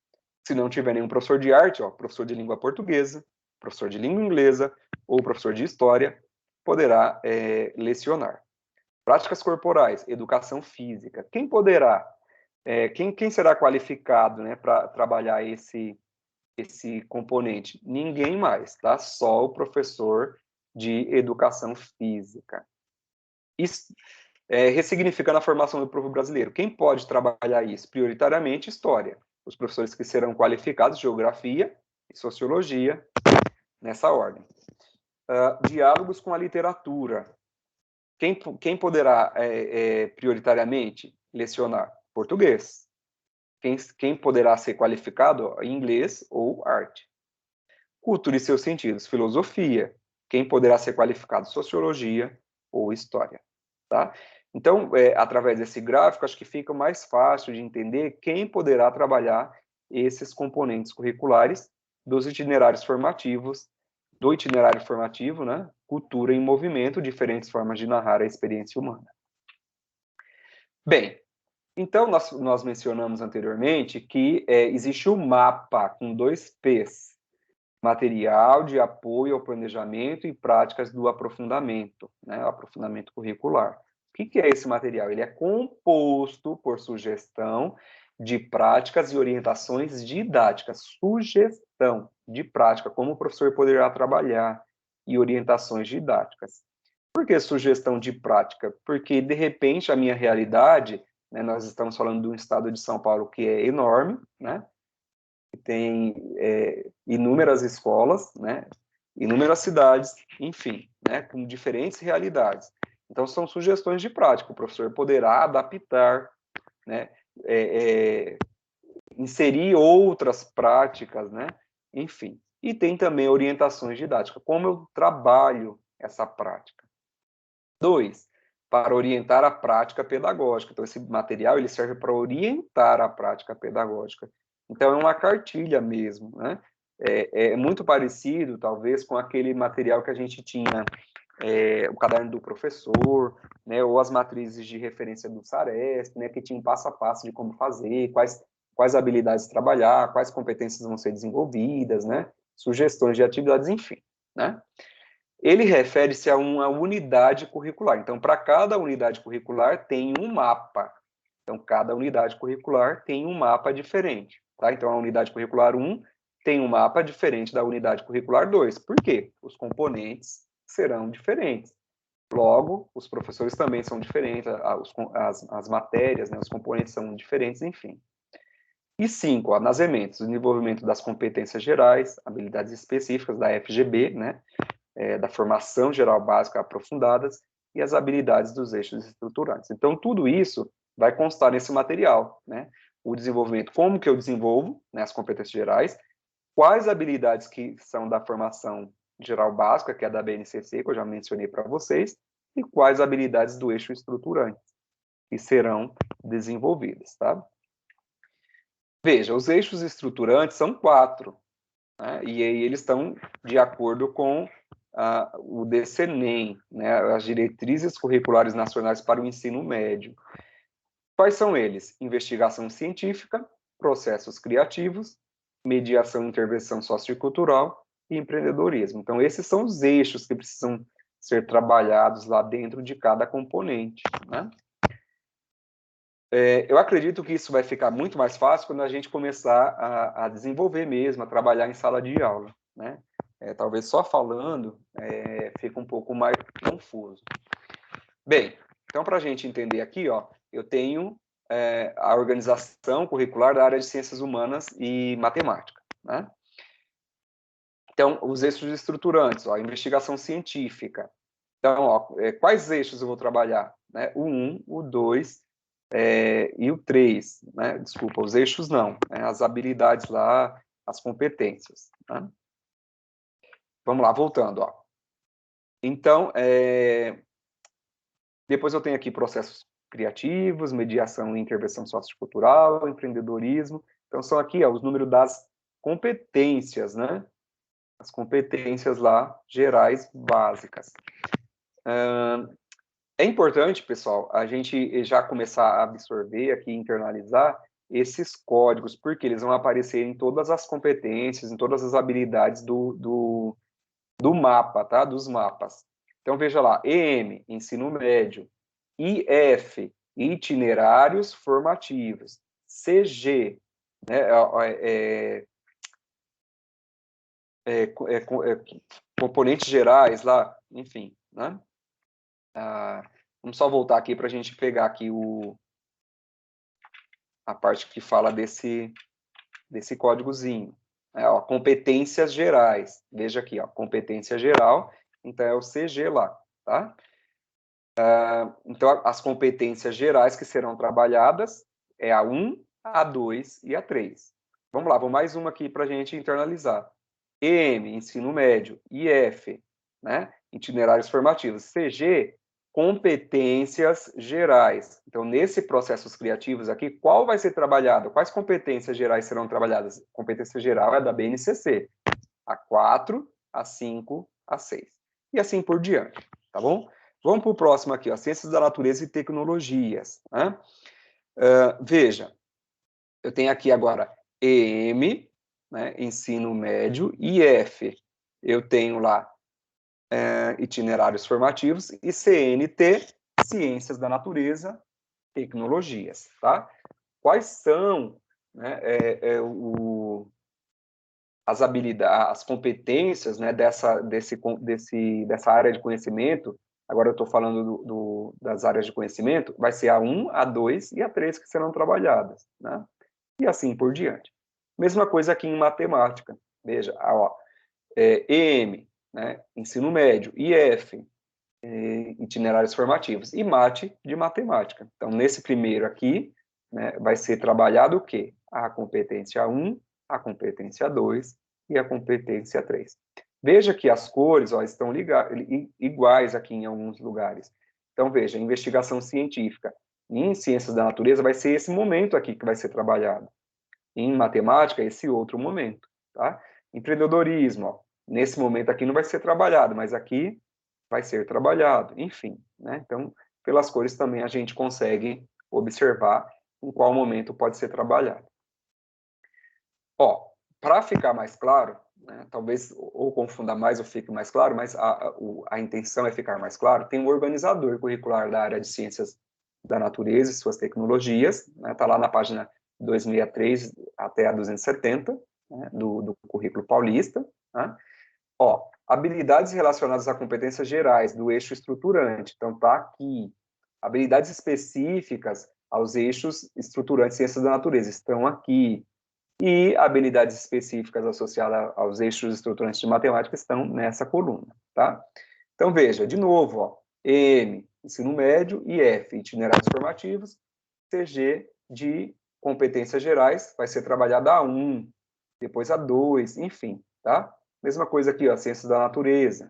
Se não tiver nenhum professor de arte, ó, professor de língua portuguesa, professor de língua inglesa ou professor de história, poderá lecionar. Práticas corporais, educação física. Quem poderá? Quem será qualificado, né, para trabalhar esse componente? Ninguém mais, tá? Só o professor de educação física. Isso, ressignificando a formação do povo brasileiro. Quem pode trabalhar isso? Prioritariamente, história. Os professores que serão qualificados, geografia e sociologia, nessa ordem. Diálogos com a literatura. Quem poderá prioritariamente lecionar? Português. Quem poderá ser qualificado? Inglês ou arte. Cultura e seus sentidos, filosofia. Quem poderá ser qualificado? Sociologia ou história. Tá? Então, através desse gráfico, acho que fica mais fácil de entender quem poderá trabalhar esses componentes curriculares dos itinerários formativos, do itinerário formativo, né? Cultura em movimento, diferentes formas de narrar a experiência humana. Bem, então, nós mencionamos anteriormente que existe um mapa com 2 P's, material de apoio ao planejamento e práticas do aprofundamento, né, aprofundamento curricular. O que é esse material? Ele é composto por sugestão de práticas e orientações didáticas. Sugestão. de prática, como o professor poderá trabalhar e orientações didáticas. Por que sugestão de prática? Porque, de repente, a minha realidade, né, nós estamos falando de um estado de São Paulo que é enorme, né, que tem inúmeras escolas, né, inúmeras cidades, enfim, né, com diferentes realidades. Então, são sugestões de prática. O professor poderá adaptar, né, inserir outras práticas, né, enfim. E tem também orientações didáticas, como eu trabalho essa prática. 2, para orientar a prática pedagógica. Então, esse material ele serve para orientar a prática pedagógica. Então, é uma cartilha mesmo, né? É muito parecido, talvez, com aquele material que a gente tinha, o caderno do professor, né, ou as matrizes de referência do SARESP, né, que tinha um passo a passo de como fazer, quais habilidades trabalhar, quais competências vão ser desenvolvidas, né, sugestões de atividades, enfim, né? Ele refere-se a uma unidade curricular. Então, para cada unidade curricular tem um mapa. Então, cada unidade curricular tem um mapa diferente. Tá? Então, a unidade curricular 1 tem um mapa diferente da unidade curricular 2. Por quê? Os componentes serão diferentes. Logo, os professores também são diferentes, as matérias, né, os componentes são diferentes, enfim. E 5, nas EMENTs, o desenvolvimento das competências gerais, habilidades específicas da FGB, né, da formação geral básica aprofundadas e as habilidades dos eixos estruturantes. Então, tudo isso vai constar nesse material, né? O desenvolvimento, como que eu desenvolvo, né, as competências gerais, quais habilidades que são da formação geral básica, que é da BNCC, que eu já mencionei para vocês, e quais habilidades do eixo estruturante que serão desenvolvidas, tá? Veja, os eixos estruturantes são 4, né? E aí eles estão de acordo com o DCNEM, né, as Diretrizes Curriculares Nacionais para o Ensino Médio. Quais são eles? Investigação científica, processos criativos, mediação e intervenção sociocultural e empreendedorismo. Então, esses são os eixos que precisam ser trabalhados lá dentro de cada componente, né? Eu acredito que isso vai ficar muito mais fácil quando a gente começar a desenvolver mesmo, a trabalhar em sala de aula, né? Talvez só falando fica um pouco mais confuso. Bem, então para a gente entender aqui, ó, eu tenho a organização curricular da área de ciências humanas e matemática, né? Então, os eixos estruturantes, ó, investigação científica. Então, ó, quais eixos eu vou trabalhar? Né? O 1, o 2 e o 3, né? Desculpa, os eixos não, né? As habilidades lá, as competências. Né? Vamos lá, voltando, ó. Então, depois eu tenho aqui processos criativos, mediação e intervenção sociocultural, empreendedorismo. Então, são aqui ó, os números das competências, né? As competências lá, gerais, básicas. É importante, pessoal, a gente já começar a absorver aqui, internalizar esses códigos, porque eles vão aparecer em todas as competências, em todas as habilidades do mapa, tá? Dos mapas. Então, veja lá, EM, ensino médio, IF, itinerários formativos, CG, né, componentes gerais lá, enfim, né? Vamos só voltar aqui para a gente pegar aqui a parte que fala desse códigozinho. Ó, competências gerais. Veja aqui, ó, competência geral, então é o CG lá, tá? Então, as competências gerais que serão trabalhadas é a 1, a 2 e a 3. Vamos lá, vou mais uma aqui para a gente internalizar. EM, ensino médio, IF, né? Itinerários formativos. CG, competências gerais. Então, nesse processos criativos aqui, qual vai ser trabalhado? Quais competências gerais serão trabalhadas? Competência geral é da BNCC. A 4, a 5, a 6. E assim por diante, tá bom? Vamos para o próximo aqui, ó, Ciências da Natureza e Tecnologias. Né? Veja, eu tenho aqui agora EM, né, ensino médio, IF, eu tenho lá itinerários formativos, e CNT, Ciências da Natureza, Tecnologias, tá? Quais são, né, as habilidades, as competências, né, dessa área de conhecimento. Agora eu estou falando das áreas de conhecimento, vai ser a 1, a 2 e a 3 que serão trabalhadas, né? E assim por diante. Mesma coisa aqui em matemática. Veja, ó, EM, né, ensino médio, IF, itinerários formativos, e mate de matemática. Então, nesse primeiro aqui, né, vai ser trabalhado o quê? A competência 1, a competência 2 e a competência 3. Veja que as cores ó, estão iguais aqui em alguns lugares. Então, veja, investigação científica em ciências da natureza vai ser esse momento aqui que vai ser trabalhado. Em matemática, esse outro momento. Tá? Empreendedorismo, ó, nesse momento aqui não vai ser trabalhado, mas aqui vai ser trabalhado, enfim, né? Então, pelas cores também a gente consegue observar em qual momento pode ser trabalhado. Ó, para ficar mais claro, né, talvez ou confunda mais ou fique mais claro, mas a intenção é ficar mais claro, tem um organizador curricular da área de ciências da natureza e suas tecnologias, né, tá lá na página 263 até a 270, né, do currículo paulista, né? Ó, habilidades relacionadas a competências gerais do eixo estruturante. Então, tá aqui. Habilidades específicas aos eixos estruturantes ciências da natureza estão aqui. E habilidades específicas associadas aos eixos estruturantes de matemática estão nessa coluna, tá? Então, veja, de novo, ó, M, ensino médio, e F, itinerários formativos, CG de competências gerais, vai ser trabalhada a 1, depois a 2, enfim, tá? Mesma coisa aqui, ó, ciências da natureza,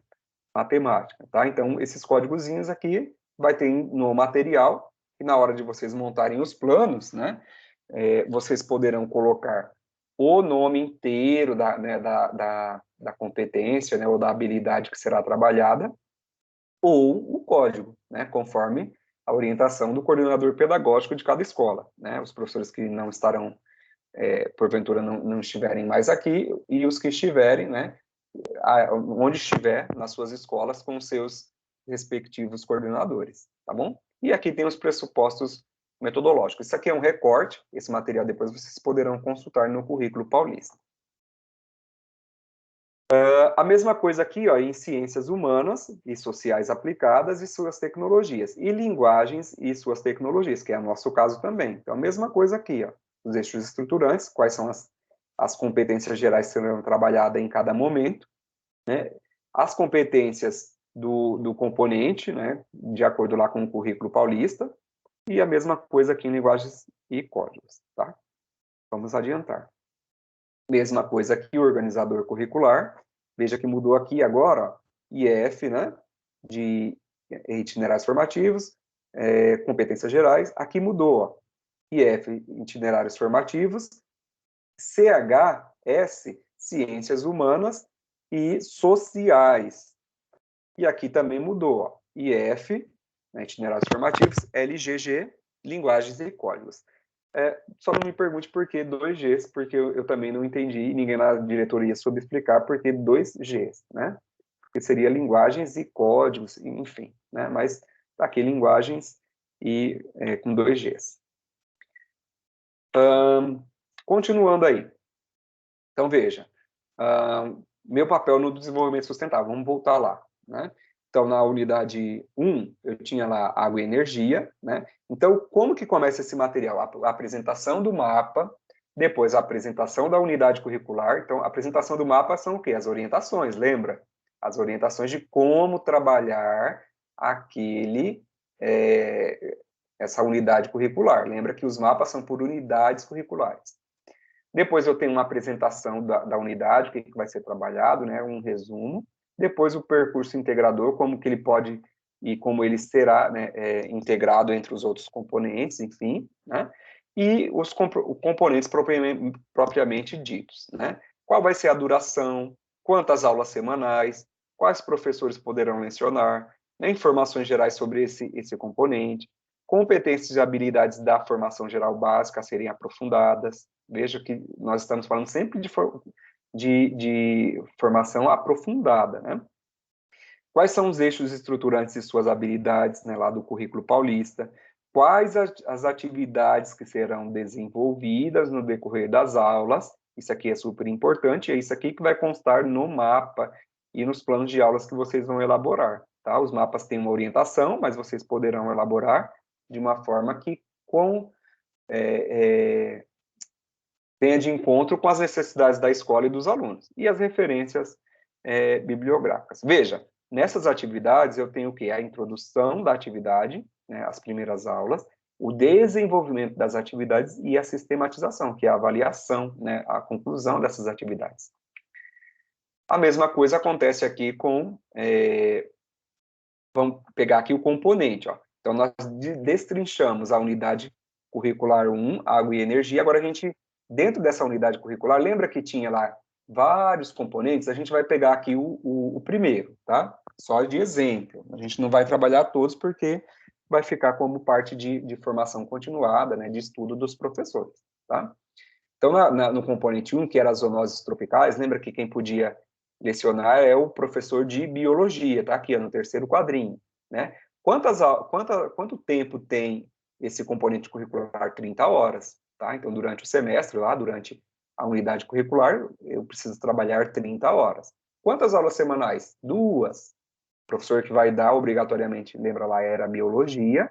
matemática, tá? Então, esses códigozinhos aqui vai ter no material, e na hora de vocês montarem os planos, né, vocês poderão colocar o nome inteiro da competência, né, ou da habilidade que será trabalhada, ou o código, né, conforme a orientação do coordenador pedagógico de cada escola, né? Os professores que não estarão, porventura, não estiverem mais aqui, e os que estiverem, né, onde estiver, nas suas escolas, com seus respectivos coordenadores, tá bom? E aqui tem os pressupostos metodológicos. Isso aqui é um recorte, esse material depois vocês poderão consultar no currículo paulista. A mesma coisa aqui, ó, em ciências humanas e sociais aplicadas e suas tecnologias, e linguagens e suas tecnologias, que é o nosso caso também. Então, a mesma coisa aqui, ó, os eixos estruturantes, quais são as competências gerais que serão trabalhadas em cada momento, né? As competências do componente, né, de acordo lá com o currículo paulista, e a mesma coisa aqui em linguagens e códigos, tá? Vamos adiantar. Mesma coisa aqui, o organizador curricular. Veja que mudou aqui agora, ó, IF, né, de itinerários formativos, competências gerais. Aqui mudou, ó, IF, itinerários formativos, CHS, ciências humanas e sociais. E aqui também mudou, ó, IF, né, itinerários formativos, LGG, linguagens e códigos. Só não me pergunte por que 2 Gs, porque eu também não entendi, ninguém na diretoria soube explicar por que 2 Gs, né? Porque seria linguagens e códigos, enfim, né? Mas tá aqui linguagens e com 2 Gs. Continuando aí. Então, veja, meu papel no desenvolvimento sustentável, vamos voltar lá, né? Então, na unidade 1, eu tinha lá água e energia, né? Então, como que começa esse material? A apresentação do mapa, depois a apresentação da unidade curricular. Então, a apresentação do mapa são o quê? As orientações, lembra? As orientações de como trabalhar essa unidade curricular. Lembra que os mapas são por unidades curriculares. Depois eu tenho uma apresentação da unidade, o que vai ser trabalhado, né? Um resumo. Depois o percurso integrador, como que ele pode e como ele será, né, integrado entre os outros componentes, enfim, né? E os componentes propriamente ditos, né? Qual vai ser a duração, quantas aulas semanais, quais professores poderão lecionar, né? Informações gerais sobre esse componente, competências e habilidades da formação geral básica a serem aprofundadas. Veja que nós estamos falando sempre de formação aprofundada, né? Quais são os eixos estruturantes de suas habilidades, né, lá do currículo paulista? Quais as atividades que serão desenvolvidas no decorrer das aulas Isso aqui é super importante, é isso aqui que vai constar no mapa e nos planos de aulas que vocês vão elaborar, tá? Os mapas têm uma orientação, mas vocês poderão elaborar de uma forma que tenha de encontro com as necessidades da escola e dos alunos. E as referências bibliográficas. Veja, nessas atividades eu tenho o quê? A introdução da atividade, né, as primeiras aulas, o desenvolvimento das atividades e a sistematização, que é a avaliação, né, a conclusão dessas atividades. A mesma coisa acontece aqui com... vamos pegar aqui o componente, ó. Então, nós destrinchamos a unidade curricular 1, água e energia. Agora, a gente, dentro dessa unidade curricular, lembra que tinha lá vários componentes? A gente vai pegar aqui o primeiro, tá? Só de exemplo. A gente não vai trabalhar todos, porque vai ficar como parte de formação continuada, né, de estudo dos professores, tá? Então, no componente 1, que era as zoonoses tropicais, lembra que quem podia lecionar é o professor de biologia, tá? Aqui, ó, no terceiro quadrinho, né? Quanto tempo tem esse componente curricular? 30 horas, tá? Então, durante o semestre, lá, durante a unidade curricular, eu preciso trabalhar 30 horas. Quantas aulas semanais? 2. O professor que vai dar, obrigatoriamente, lembra lá, era biologia,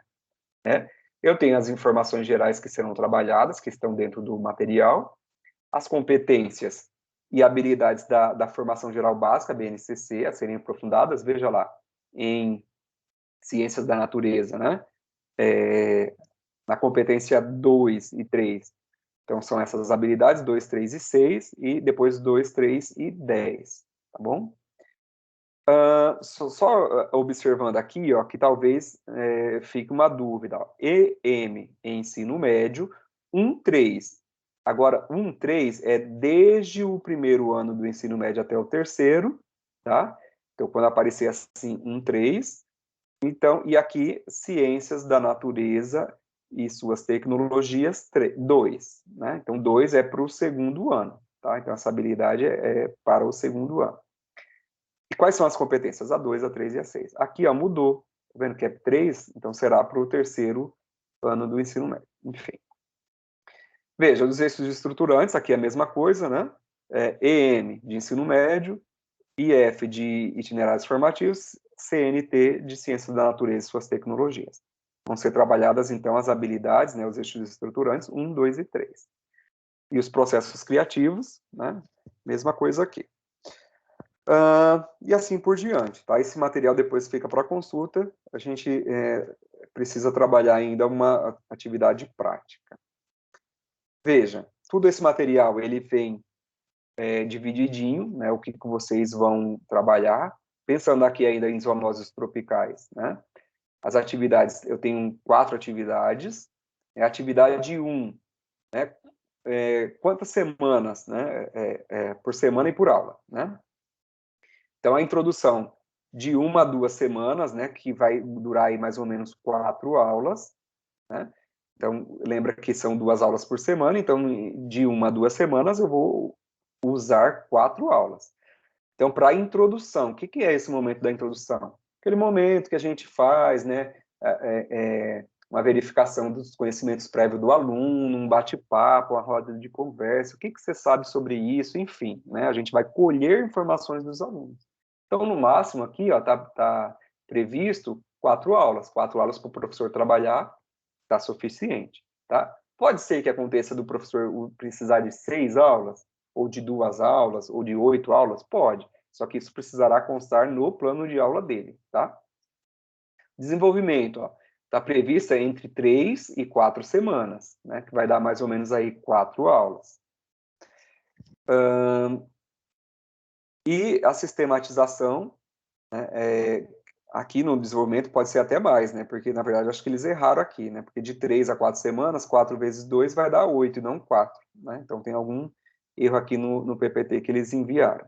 né? Eu tenho as informações gerais que serão trabalhadas, que estão dentro do material, as competências e habilidades da formação geral básica, BNCC, a serem aprofundadas, veja lá, em ciências da natureza, né? Na competência 2 e 3. Então, são essas habilidades, 2, 3 e 6, e depois 2, 3 e 10, tá bom? Só observando aqui, ó, que talvez fique uma dúvida. Ó. EM em ensino médio, 1-3. Agora, 1-3 é desde o primeiro ano do ensino médio até o terceiro, tá? Então, quando aparecer assim, 1-3. Então, e aqui, ciências da natureza e suas tecnologias, 2. Né? Então, 2 é para o segundo ano, tá? Então, essa habilidade é para o segundo ano. E quais são as competências? A 2, a 3 e a 6. Aqui, ó, mudou. Tá vendo que é 3? Então, será para o terceiro ano do ensino médio. Enfim. Veja, os eixos estruturantes, aqui é a mesma coisa, né? EM de ensino médio, IF de itinerários formativos, CNT de ciências da natureza e suas tecnologias. Vão ser trabalhadas, então, as habilidades, né, os eixos estruturantes, 1, 2 e 3. E os processos criativos, né? Mesma coisa aqui. E assim por diante, tá? Esse material depois fica para consulta, a gente precisa trabalhar ainda uma atividade prática. Veja, todo esse material, ele vem divididinho, né, o que vocês vão trabalhar, pensando aqui ainda em zoonoses tropicais, né? As atividades, eu tenho 4 atividades, atividade 1, né, quantas semanas, né, por semana e por aula, né? Então, a introdução de 1 a 2 semanas, né, que vai durar aí mais ou menos 4 aulas, né? Então, lembra que são 2 aulas por semana, então, de 1 a 2 semanas, eu vou usar 4 aulas. Então, para a introdução, o que é esse momento da introdução? Aquele momento que a gente faz, né, uma verificação dos conhecimentos prévios do aluno, um bate-papo, uma roda de conversa, o que você sabe sobre isso, enfim, né, a gente vai colher informações dos alunos. Então, no máximo aqui, ó, tá previsto 4 aulas para o professor trabalhar, está suficiente, tá? Pode ser que aconteça do professor precisar de 6 aulas, ou de 2 aulas, ou de 8 aulas? Pode, só que isso precisará constar no plano de aula dele, tá? Desenvolvimento, ó, está prevista entre 3 e 4 semanas, né, que vai dar mais ou menos aí 4 aulas. E a sistematização, né, aqui no desenvolvimento pode ser até mais, né, porque na verdade acho que eles erraram aqui, né, porque de 3 a 4 semanas, 4 vezes 2 vai dar 8 e não 4, né, então tem algum erro aqui no PPT que eles enviaram.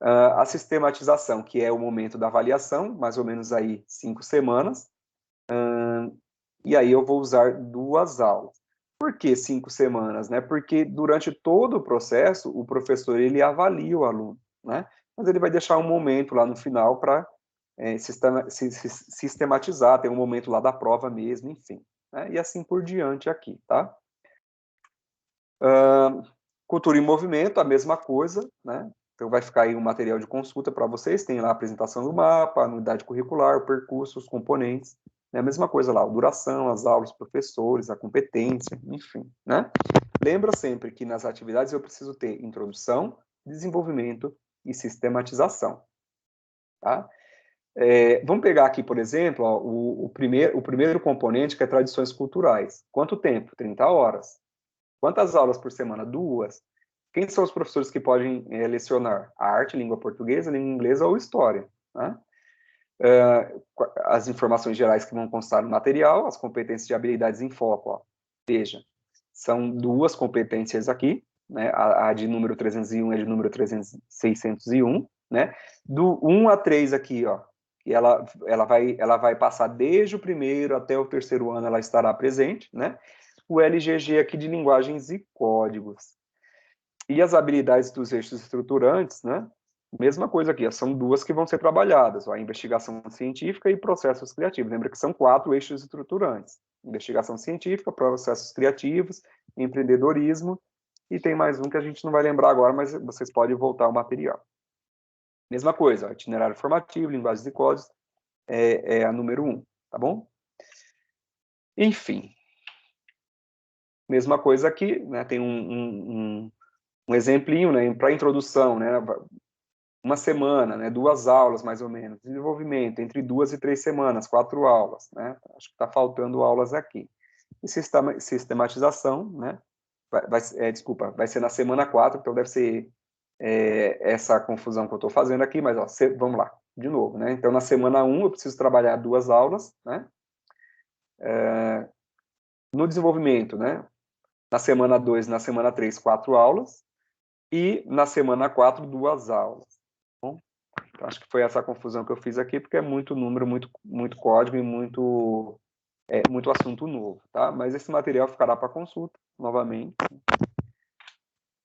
A sistematização, que é o momento da avaliação, mais ou menos aí 5 semanas, e aí eu vou usar 2 aulas. Por que 5 semanas, né? Porque durante todo o processo, o professor, ele avalia o aluno, né? Mas ele vai deixar um momento lá no final para sistematizar, tem um momento lá da prova mesmo, enfim. Né? E assim por diante aqui, tá? Cultura em movimento, a mesma coisa, né? Então, vai ficar aí um material de consulta para vocês, tem lá a apresentação do mapa, a unidade curricular, o percurso, os componentes, né? A mesma coisa lá, a duração, as aulas, os professores, a competência, enfim, né? Lembra sempre que nas atividades eu preciso ter introdução, desenvolvimento e sistematização, tá? Vamos pegar aqui, por exemplo, ó, o primeiro componente, que é tradições culturais. Quanto tempo? 30 horas. Quantas aulas por semana? 2. Quem são os professores que podem lecionar? Arte, língua portuguesa, língua inglesa ou história, né? As informações gerais que vão constar no material, as competências e habilidades em foco, ó. Veja, são 2 competências aqui, né? A de número 301 e a de número 601, né? Do 1 a 3 aqui, ó, e ela vai passar desde o primeiro até o terceiro ano, ela estará presente, né? O LGG aqui de linguagens e códigos. E as habilidades dos eixos estruturantes, né? Mesma coisa aqui, ó, são 2 que vão ser trabalhadas, ó, a investigação científica e processos criativos. Lembra que são 4 eixos estruturantes. Investigação científica, processos criativos, empreendedorismo, e tem mais um que a gente não vai lembrar agora, mas vocês podem voltar ao material. Mesma coisa, ó, itinerário formativo, linguagens e códigos, é a número 1, tá bom? Enfim. Mesma coisa aqui, né, tem um exemplinho, né, para introdução, né, uma semana, né, 2 aulas mais ou menos, desenvolvimento entre 2 e 3 semanas, 4 aulas, né, acho que está faltando aulas aqui. E sistematização, né, vai ser na semana 4, então deve ser essa confusão que eu estou fazendo aqui, mas ó, vamos lá, de novo, né, então na semana 1 eu preciso trabalhar 2 aulas, né, no desenvolvimento, né, na semana 2, na semana 3, 4 aulas, e na semana 4, 2 aulas. Bom, então, acho que foi essa confusão que eu fiz aqui, porque é muito número, muito código e muito assunto novo, tá? Mas esse material ficará para consulta, novamente.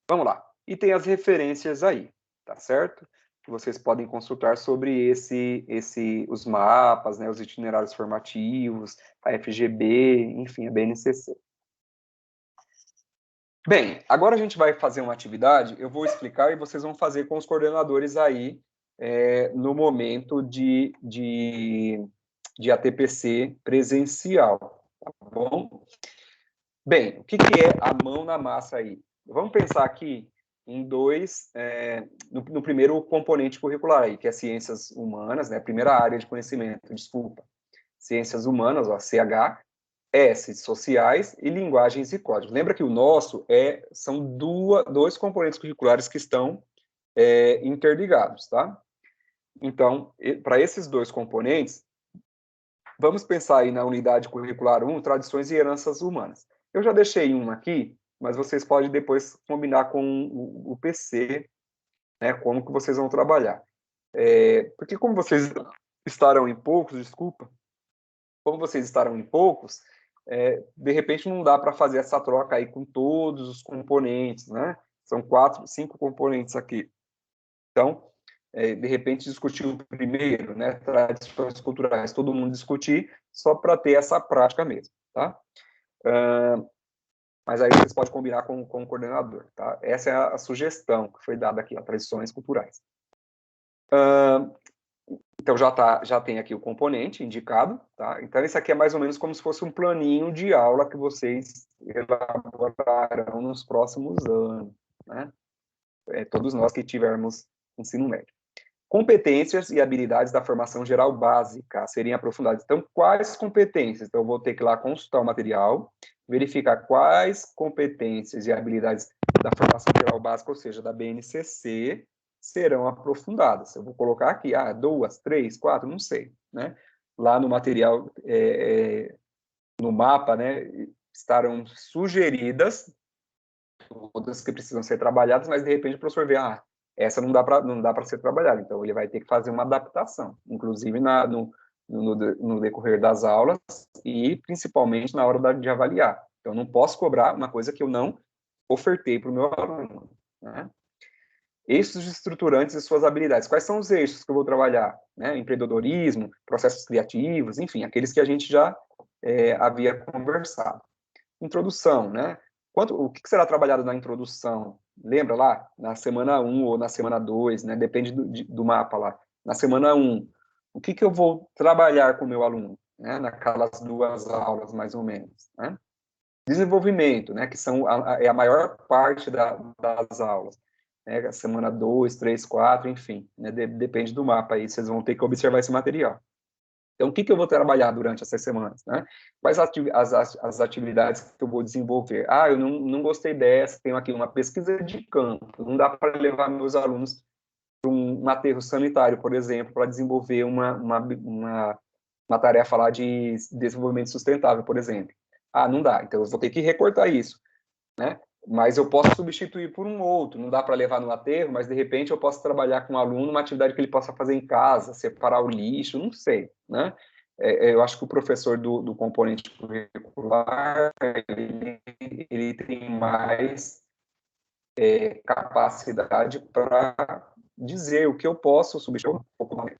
Vamos lá. E tem as referências aí, tá certo? Que vocês podem consultar sobre os mapas, né, os itinerários formativos, a FGB, enfim, a BNCC. Bem, agora a gente vai fazer uma atividade, eu vou explicar e vocês vão fazer com os coordenadores aí no momento de ATPC presencial, tá bom? Bem, o que é a mão na massa aí? Vamos pensar aqui em no primeiro componente curricular aí, que é ciências humanas, né? Primeira área de conhecimento, desculpa. Ciências humanas, ó, CH, S, sociais e linguagens e códigos. Lembra que o nosso são 2 componentes curriculares que estão interligados, tá? Então, para esses 2 componentes, vamos pensar aí na unidade curricular 1, tradições e heranças humanas. Eu já deixei uma aqui, mas vocês podem depois combinar com o PC, né, como que vocês vão trabalhar. Porque como vocês estarão em poucos, como vocês estarão em poucos, de repente não dá para fazer essa troca aí com todos os componentes, né? São 5 componentes aqui. Então, de repente, discutir o primeiro, né? Tradições culturais, todo mundo discutir, só para ter essa prática mesmo, tá? Mas aí vocês podem combinar com o coordenador, tá? Essa é a sugestão que foi dada aqui, ó, tradições culturais. Então, já tem aqui o componente indicado, tá? Então, esse aqui é mais ou menos como se fosse um planinho de aula que vocês elaborarão nos próximos anos, né? Todos nós que tivermos ensino médio. Competências e habilidades da formação geral básica seriam aprofundadas. Então, quais competências? Então, eu vou ter que ir lá consultar o material, verificar quais competências e habilidades da formação geral básica, ou seja, da BNCC, serão aprofundadas. Eu vou colocar aqui, 2, 3, 4, não sei, né? Lá no material, no mapa, né, estarão sugeridas todas que precisam ser trabalhadas, mas de repente o professor vê, essa não dá para ser trabalhada, então ele vai ter que fazer uma adaptação, inclusive no decorrer das aulas e principalmente na hora de avaliar. Então, não posso cobrar uma coisa que eu não ofertei para o meu aluno, né? Eixos estruturantes e suas habilidades. Quais são os eixos que eu vou trabalhar? Né? Empreendedorismo, processos criativos, enfim, aqueles que a gente já havia conversado. Introdução, né? O que será trabalhado na introdução? Lembra lá? Na semana 1 ou na semana 2, né? Depende do mapa lá. Na semana 1, o que eu vou trabalhar com o meu aluno? Né? Naquelas 2 aulas, mais ou menos. Né? Desenvolvimento, né? Que é a maior parte das aulas. Né? A semana 2, 3, 4, enfim. Né? Depende do mapa aí, vocês vão ter que observar esse material. Então, o que eu vou trabalhar durante essas semanas? Né? Quais as atividades que eu vou desenvolver? Ah, eu não gostei dessa, tenho aqui uma pesquisa de campo, não dá para levar meus alunos para um aterro sanitário, por exemplo, para desenvolver uma tarefa lá de desenvolvimento sustentável, por exemplo. Ah, não dá, então eu vou ter que recortar isso, né? Mas eu posso substituir por um outro, não dá para levar no aterro, mas de repente eu posso trabalhar com um aluno uma atividade que ele possa fazer em casa, separar o lixo, não sei, né? Eu acho que o professor do componente curricular, ele tem mais capacidade para dizer o que eu posso substituir um pouco mais.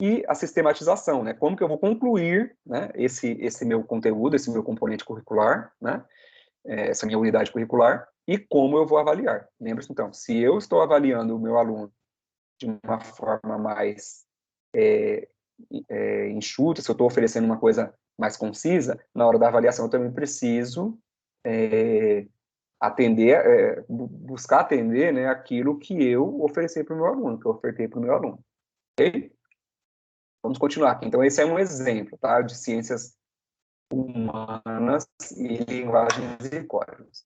E a sistematização, né? Como que eu vou concluir, né, esse meu conteúdo, esse meu componente curricular, né? Essa minha unidade curricular, e como eu vou avaliar. Lembra-se, então, se eu estou avaliando o meu aluno de uma forma mais enxuta, se eu estou oferecendo uma coisa mais concisa, na hora da avaliação eu também preciso buscar atender, né, aquilo que eu ofereci para o meu aluno, que eu ofertei para o meu aluno. Ok? Vamos continuar aqui. Então, esse é um exemplo, tá, de ciências humanas e linguagens e códigos.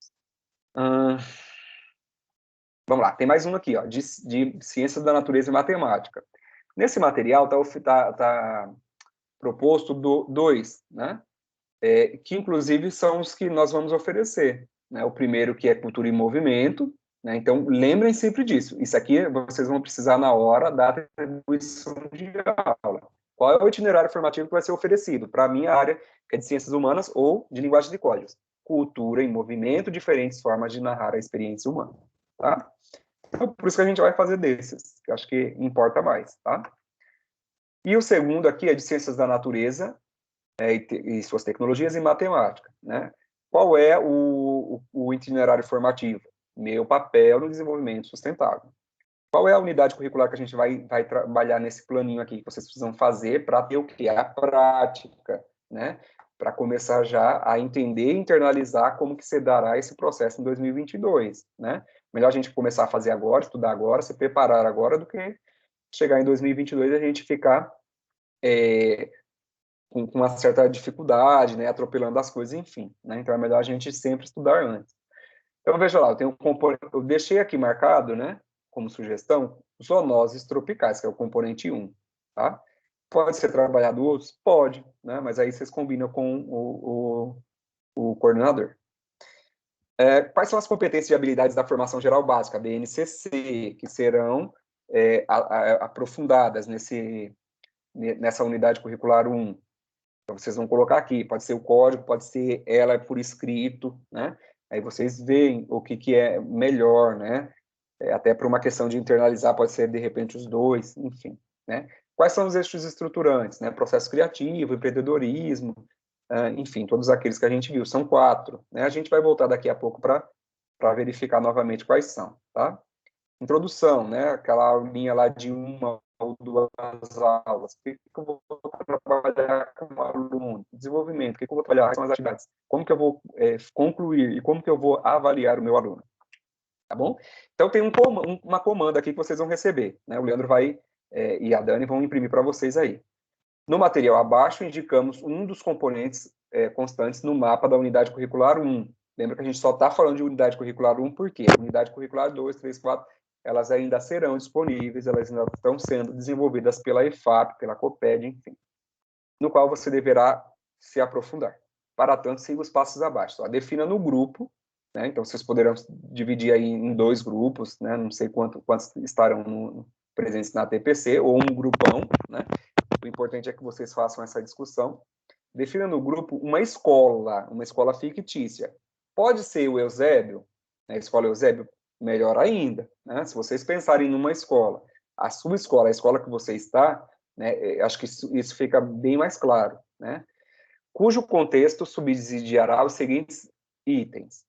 Vamos lá, tem mais um aqui, ó, de ciências da natureza e matemática. Nesse material tá proposto dois, né? Que inclusive são os que nós vamos oferecer. Né? O primeiro que é cultura e movimento, né? Então lembrem sempre disso. Isso aqui vocês vão precisar na hora da atribuição de aula. Qual é o itinerário formativo que vai ser oferecido para a minha área, que é de ciências humanas ou de linguagem de códigos? Cultura em movimento, diferentes formas de narrar a experiência humana. Tá? Então, por isso que a gente vai fazer desses, que eu acho que importa mais, tá? E o segundo aqui é de ciências da natureza e suas tecnologias e matemática, né? Qual é o itinerário formativo? Meu papel no desenvolvimento sustentável. Qual é a unidade curricular que a gente vai trabalhar nesse planinho aqui, que vocês precisam fazer para ter o quê? A prática, né? Para começar já a entender e internalizar como que se dará esse processo em 2022, né? Melhor a gente começar a fazer agora, estudar agora, se preparar agora, do que chegar em 2022 e a gente ficar com uma certa dificuldade, né? Atropelando as coisas, enfim, né? Então é melhor a gente sempre estudar antes. Então veja lá, eu deixei aqui marcado, né? Como sugestão, zoonoses tropicais, que é o componente 1, tá? Pode ser trabalhado outros? Pode, né? Mas aí vocês combinam com o coordenador. Quais são as competências e habilidades da formação geral básica, BNCC, que serão aprofundadas nessa unidade curricular 1? Então, vocês vão colocar aqui, pode ser o código, pode ser ela por escrito, né? Aí vocês veem o que é melhor, né? Até por uma questão de internalizar, pode ser, de repente, os dois, enfim, né? Quais são os eixos estruturantes, né? Processo criativo, empreendedorismo, enfim, todos aqueles que a gente viu, são 4, né? A gente vai voltar daqui a pouco para verificar novamente quais são, tá? Introdução, né? Aquela linha lá de 1 ou 2 aulas. O que eu vou trabalhar com o aluno? Desenvolvimento. O que eu vou trabalhar? Quais são as atividades? Como que eu vou concluir e como que eu vou avaliar o meu aluno? Tá bom? Então, tem uma comanda aqui que vocês vão receber. Né? O Leandro e a Dani vão imprimir para vocês aí. No material abaixo, indicamos um dos componentes constantes no mapa da unidade curricular 1. Lembra que a gente só está falando de unidade curricular 1 porque unidade curricular 2, 3, 4, elas ainda serão disponíveis, elas ainda estão sendo desenvolvidas pela EFAP, pela COPED, enfim, no qual você deverá se aprofundar. Para tanto, siga os passos abaixo. Tá? Defina no grupo, né? Então vocês poderão dividir aí em 2 grupos, né? Não sei quantos estarão presentes na TPC, ou um grupão, né? O importante é que vocês façam essa discussão. Defina no grupo uma escola fictícia. Pode ser o Eusébio, né? A escola Eusébio, melhor ainda, né? Se vocês pensarem numa escola, a sua escola, a escola que você está, né? Acho que isso fica bem mais claro, né? Cujo contexto subsidiará os seguintes itens.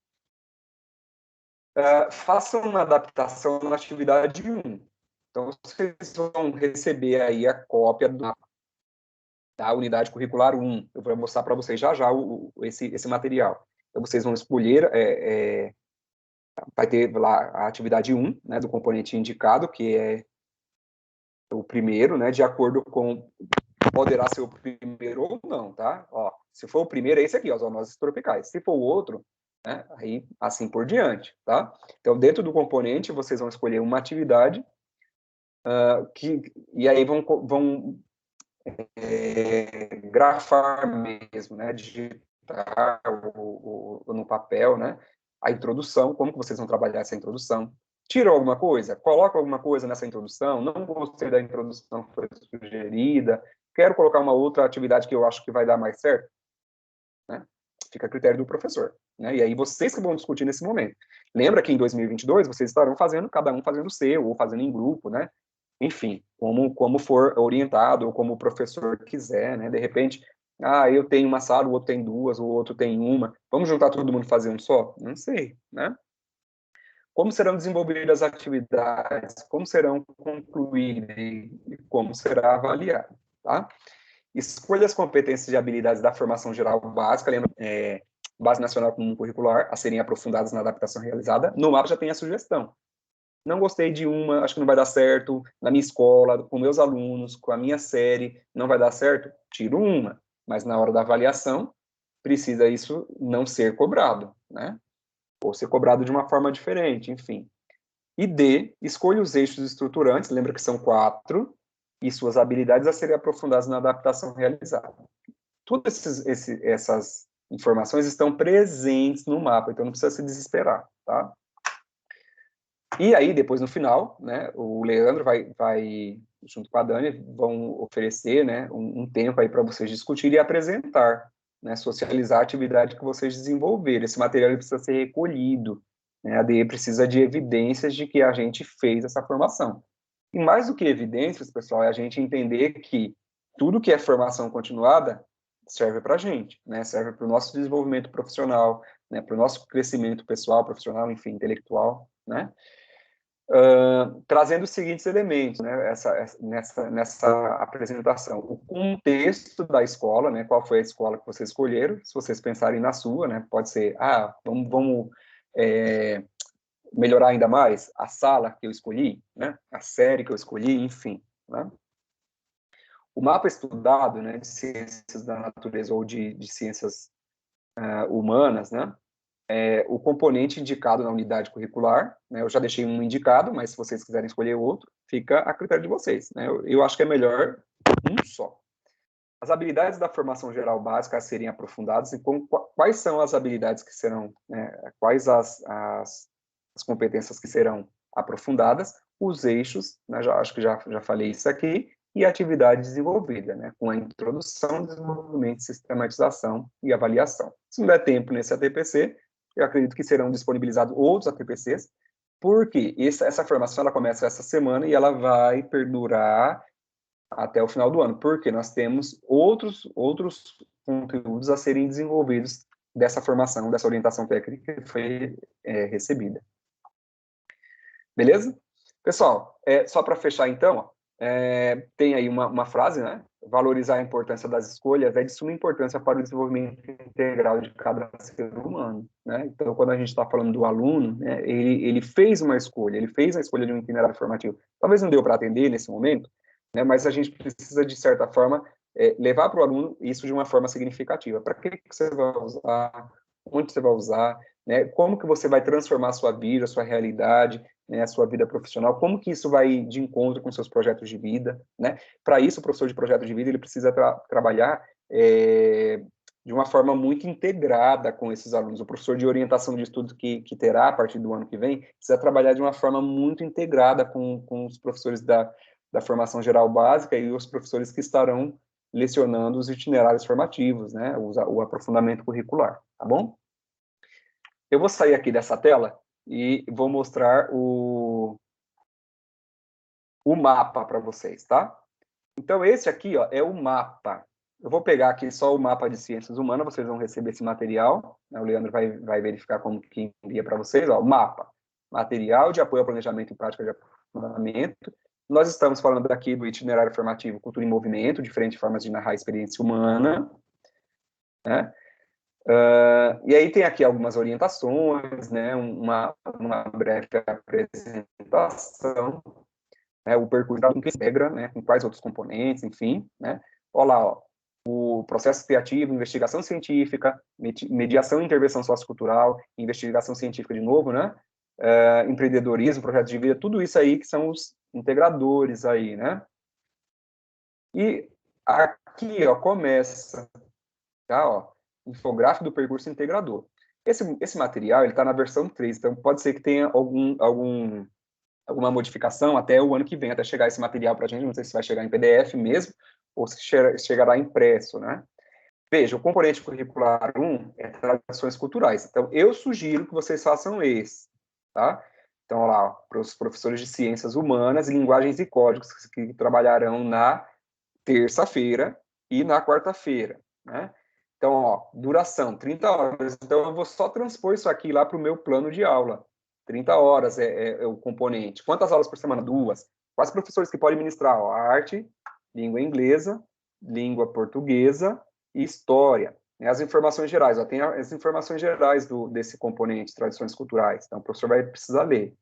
façam uma adaptação na atividade 1. Então, vocês vão receber aí a cópia da unidade curricular 1. Eu vou mostrar para vocês já esse material. Então, vocês vão escolher, vai ter lá a atividade 1, né, do componente indicado, que é o primeiro, né, de acordo com, poderá ser o primeiro ou não, tá? Ó, se for o primeiro, é esse aqui, ó, as zoonoses tropicais. Se for o outro, né, aí assim por diante, tá? Então, dentro do componente, vocês vão escolher uma atividade, e aí vão grafar mesmo, né, digitar no papel, né, a introdução, como que vocês vão trabalhar essa introdução. Tira alguma coisa? Coloca alguma coisa nessa introdução? Não gostei da introdução que foi sugerida, quero colocar uma outra atividade que eu acho que vai dar mais certo, né? Fica a critério do professor, né? E aí vocês que vão discutir nesse momento. Lembra que em 2022 vocês estarão fazendo, cada um fazendo o seu, ou fazendo em grupo, né? Enfim, como for orientado, ou como o professor quiser, né? De repente, eu tenho uma sala, o outro tem duas, o outro tem uma. Vamos juntar todo mundo e fazer um só? Não sei, né? Como serão desenvolvidas as atividades? Como serão concluídas? E como será avaliado, tá? Escolha as competências e habilidades da formação geral básica, lembra, Base Nacional Comum Curricular, a serem aprofundadas na adaptação realizada. No mapa já tem a sugestão. Não gostei de uma, acho que não vai dar certo, na minha escola, com meus alunos, com a minha série, não vai dar certo, tiro uma. Mas na hora da avaliação, precisa isso não ser cobrado, né? Ou ser cobrado de uma forma diferente, enfim. E D, escolha os eixos estruturantes, lembra que são 4, e suas habilidades a serem aprofundadas na adaptação realizada. Todas essas informações estão presentes no mapa, então não precisa se desesperar, tá? E aí, depois, no final, né, o Leandro vai junto com a Dani, vão oferecer, né, um tempo aí para vocês discutirem e apresentar, né, socializar a atividade que vocês desenvolveram. Esse material precisa ser recolhido, né, a DE precisa de evidências de que a gente fez essa formação. E mais do que evidências, pessoal, é a gente entender que tudo que é formação continuada serve para a gente, né, serve para o nosso desenvolvimento profissional, né, para o nosso crescimento pessoal, profissional, enfim, intelectual, né, trazendo os seguintes elementos, né, nessa apresentação. O contexto da escola, né, qual foi a escola que vocês escolheram, se vocês pensarem na sua, né, pode ser, vamos melhorar ainda mais a sala que eu escolhi, né, a série que eu escolhi, enfim, né. O mapa estudado, né, de ciências da natureza ou de ciências humanas, né, o componente indicado na unidade curricular, né, eu já deixei um indicado, mas se vocês quiserem escolher outro, fica a critério de vocês, né, eu acho que é melhor um só. As habilidades da formação geral básica a serem aprofundadas, e quais são as habilidades que serão, né, quais as competências que serão aprofundadas, os eixos, né, acho que já falei isso aqui, e a atividade desenvolvida, né, com a introdução, desenvolvimento, sistematização e avaliação. Se não der tempo nesse ATPC, eu acredito que serão disponibilizados outros ATPCs, porque essa formação ela começa essa semana e ela vai perdurar até o final do ano, porque nós temos outros conteúdos a serem desenvolvidos dessa formação, dessa orientação técnica que foi recebida. Beleza? Pessoal, só para fechar então, ó, tem aí uma frase, né? Valorizar a importância das escolhas é de suma importância para o desenvolvimento integral de cada ser humano, né? Então, quando a gente está falando do aluno, né, ele fez uma escolha, ele fez a escolha de um itinerário formativo. Talvez não deu para atender nesse momento, né, mas a gente precisa, de certa forma, levar para o aluno isso de uma forma significativa. Para que você vai usar? Onde você vai usar? Né? Como que você vai transformar a sua vida, a sua realidade, né, a sua vida profissional, como que isso vai de encontro com seus projetos de vida, né? Para isso, o professor de projeto de vida, ele precisa trabalhar de uma forma muito integrada com esses alunos. O professor de orientação de estudo que terá a partir do ano que vem, precisa trabalhar de uma forma muito integrada com os professores da formação geral básica e os professores que estarão lecionando os itinerários formativos, né, o aprofundamento curricular, tá bom? Eu vou sair aqui dessa tela e vou mostrar o mapa para vocês, tá? Então, esse aqui, ó, é o mapa. Eu vou pegar aqui só o mapa de ciências humanas, vocês vão receber esse material, né? O Leandro vai verificar como que envia para vocês, ó, o mapa. material de apoio ao planejamento e prática de aprofundamento. Nós estamos falando aqui do itinerário formativo Cultura em Movimento, diferentes formas de narrar a experiência humana, né? E aí tem aqui algumas orientações, né? Uma breve apresentação, né? O percurso que integra, né? Com quais outros componentes, enfim, né? Olha lá, ó, o processo criativo, investigação científica, mediação e intervenção sociocultural, investigação científica de novo, né? Empreendedorismo, projeto de vida, tudo isso aí que são os integradores aí, né? E aqui, ó, começa, tá, ó, infográfico do percurso integrador. Esse material, ele está na versão 3, então pode ser que tenha alguma modificação até o ano que vem, até chegar esse material para a gente, não sei se vai chegar em PDF mesmo, ou se chegará impresso, né? Veja, o componente curricular 1 é tradições culturais, então eu sugiro que vocês façam esse, tá? Então, olha lá, para os professores de ciências humanas, linguagens e códigos, que trabalharão na terça-feira e na quarta-feira, né? Então, ó, duração, 30 horas. Então, eu vou só transpor isso aqui lá para o meu plano de aula. 30 horas é o componente. Quantas aulas por semana? 2. Quais professores que podem ministrar? Ó, arte, língua inglesa, língua portuguesa e história. As informações gerais, ó, tem as informações gerais desse componente, tradições culturais. Então, o professor vai precisar ler.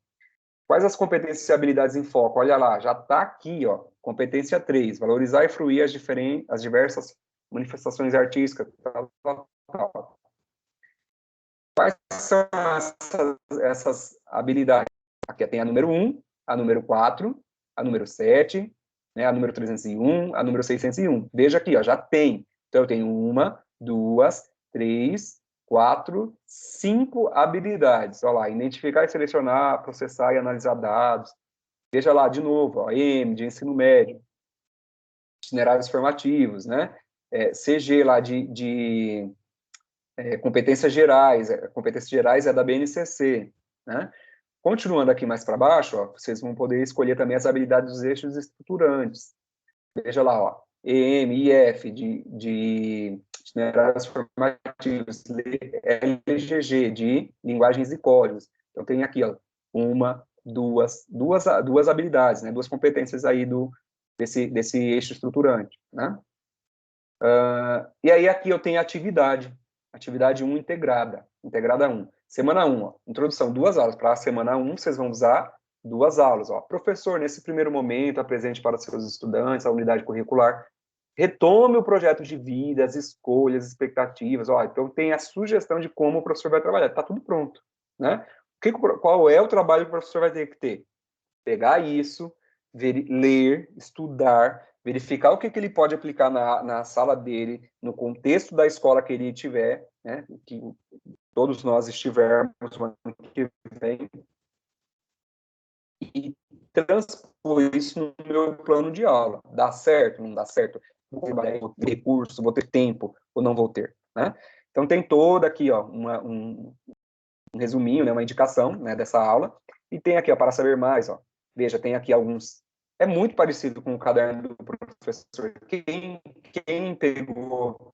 Quais as competências e habilidades em foco? Olha lá, já está aqui, ó, competência 3, valorizar e fruir as diversas manifestações artísticas. Tal, tal, tal. Quais são essas habilidades? Aqui tem a número 1, a número 4, a número 7, né, a número 301, a número 601. Veja aqui, ó, já tem. Então, eu tenho 1, 2, 3, 4, 5 habilidades. Olha lá, identificar e selecionar, processar e analisar dados. Veja lá, de novo, ó, M, de ensino médio, itinerários formativos, né? CG lá de competências gerais. Competências gerais é da BNCC, né? Continuando aqui mais para baixo, ó, vocês vão poder escolher também as habilidades dos eixos estruturantes. Veja lá, ó, EM, IF, de itinerários formativos, LGG, de linguagens e códigos. Então, tem aqui, ó, duas habilidades, né, duas competências aí desse eixo estruturante, né? E aí, aqui eu tenho atividade 1 integrada 1. Semana 1, ó, introdução, 2 aulas. Para a semana 1, vocês vão usar 2 aulas. Ó. Professor, nesse primeiro momento, apresente para seus estudantes a unidade curricular. Retome o projeto de vida, as escolhas, expectativas. Ó, então, tem a sugestão de como o professor vai trabalhar. Está tudo pronto. Né? Qual é o trabalho que o professor vai ter que ter? Pegar isso, ler, estudar, verificar o que ele pode aplicar na sala dele, no contexto da escola que ele tiver, né? Que todos nós estivermos no ano que vem, e transpor isso no meu plano de aula. Dá certo? Não dá certo? Vou ter recurso, vou ter tempo ou não vou ter, né? Então, tem toda aqui, ó, um resuminho, né, uma indicação, né, dessa aula, e tem aqui, ó, para saber mais, ó, veja, tem aqui alguns, é muito parecido com o caderno do professor. Quem pegou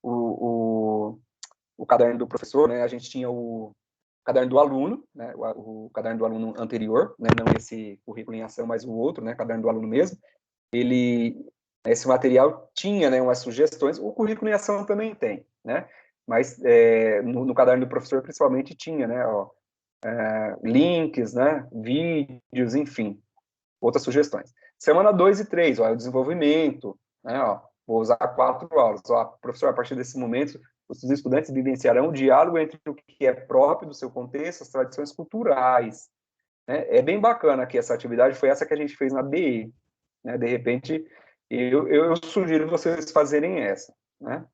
o caderno do professor, né, a gente tinha o caderno do aluno, né, o caderno do aluno anterior, né, não esse currículo em ação, mas o outro, né, caderno do aluno mesmo. Esse material tinha, né, umas sugestões, o currículo em ação também tem, né, mas no caderno do professor principalmente tinha, né, ó, links, né, vídeos, enfim, outras sugestões. Semana 2 e 3, ó, o desenvolvimento, né, ó, vou usar 4 aulas. Ó, professor, a partir desse momento, os estudantes vivenciarão o diálogo entre o que é próprio do seu contexto, as tradições culturais. Né? É bem bacana aqui essa atividade, foi essa que a gente fez na BE. Né? De repente, eu sugiro vocês fazerem essa. Né?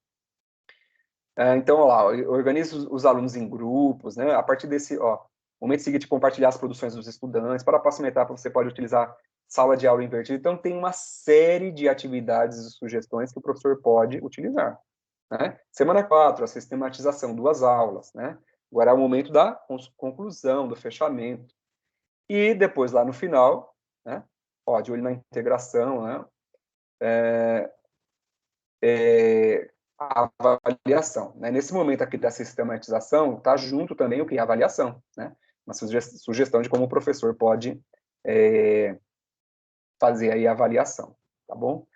Então, ó lá, organize os alunos em grupos, né? A partir desse, ó, momento seguinte, compartilhar as produções dos estudantes. Para a próxima etapa, você pode utilizar sala de aula invertida. Então, tem uma série de atividades e sugestões que o professor pode utilizar. Né? Semana 4, a sistematização, 2 aulas. Né? Agora é o momento da conclusão, do fechamento. E depois, lá no final, né? Ó, de olho na integração, né? A avaliação. Né? Nesse momento aqui da sistematização, está junto também o que? A avaliação. Né? uma sugestão de como o professor pode fazer aí a avaliação, tá bom?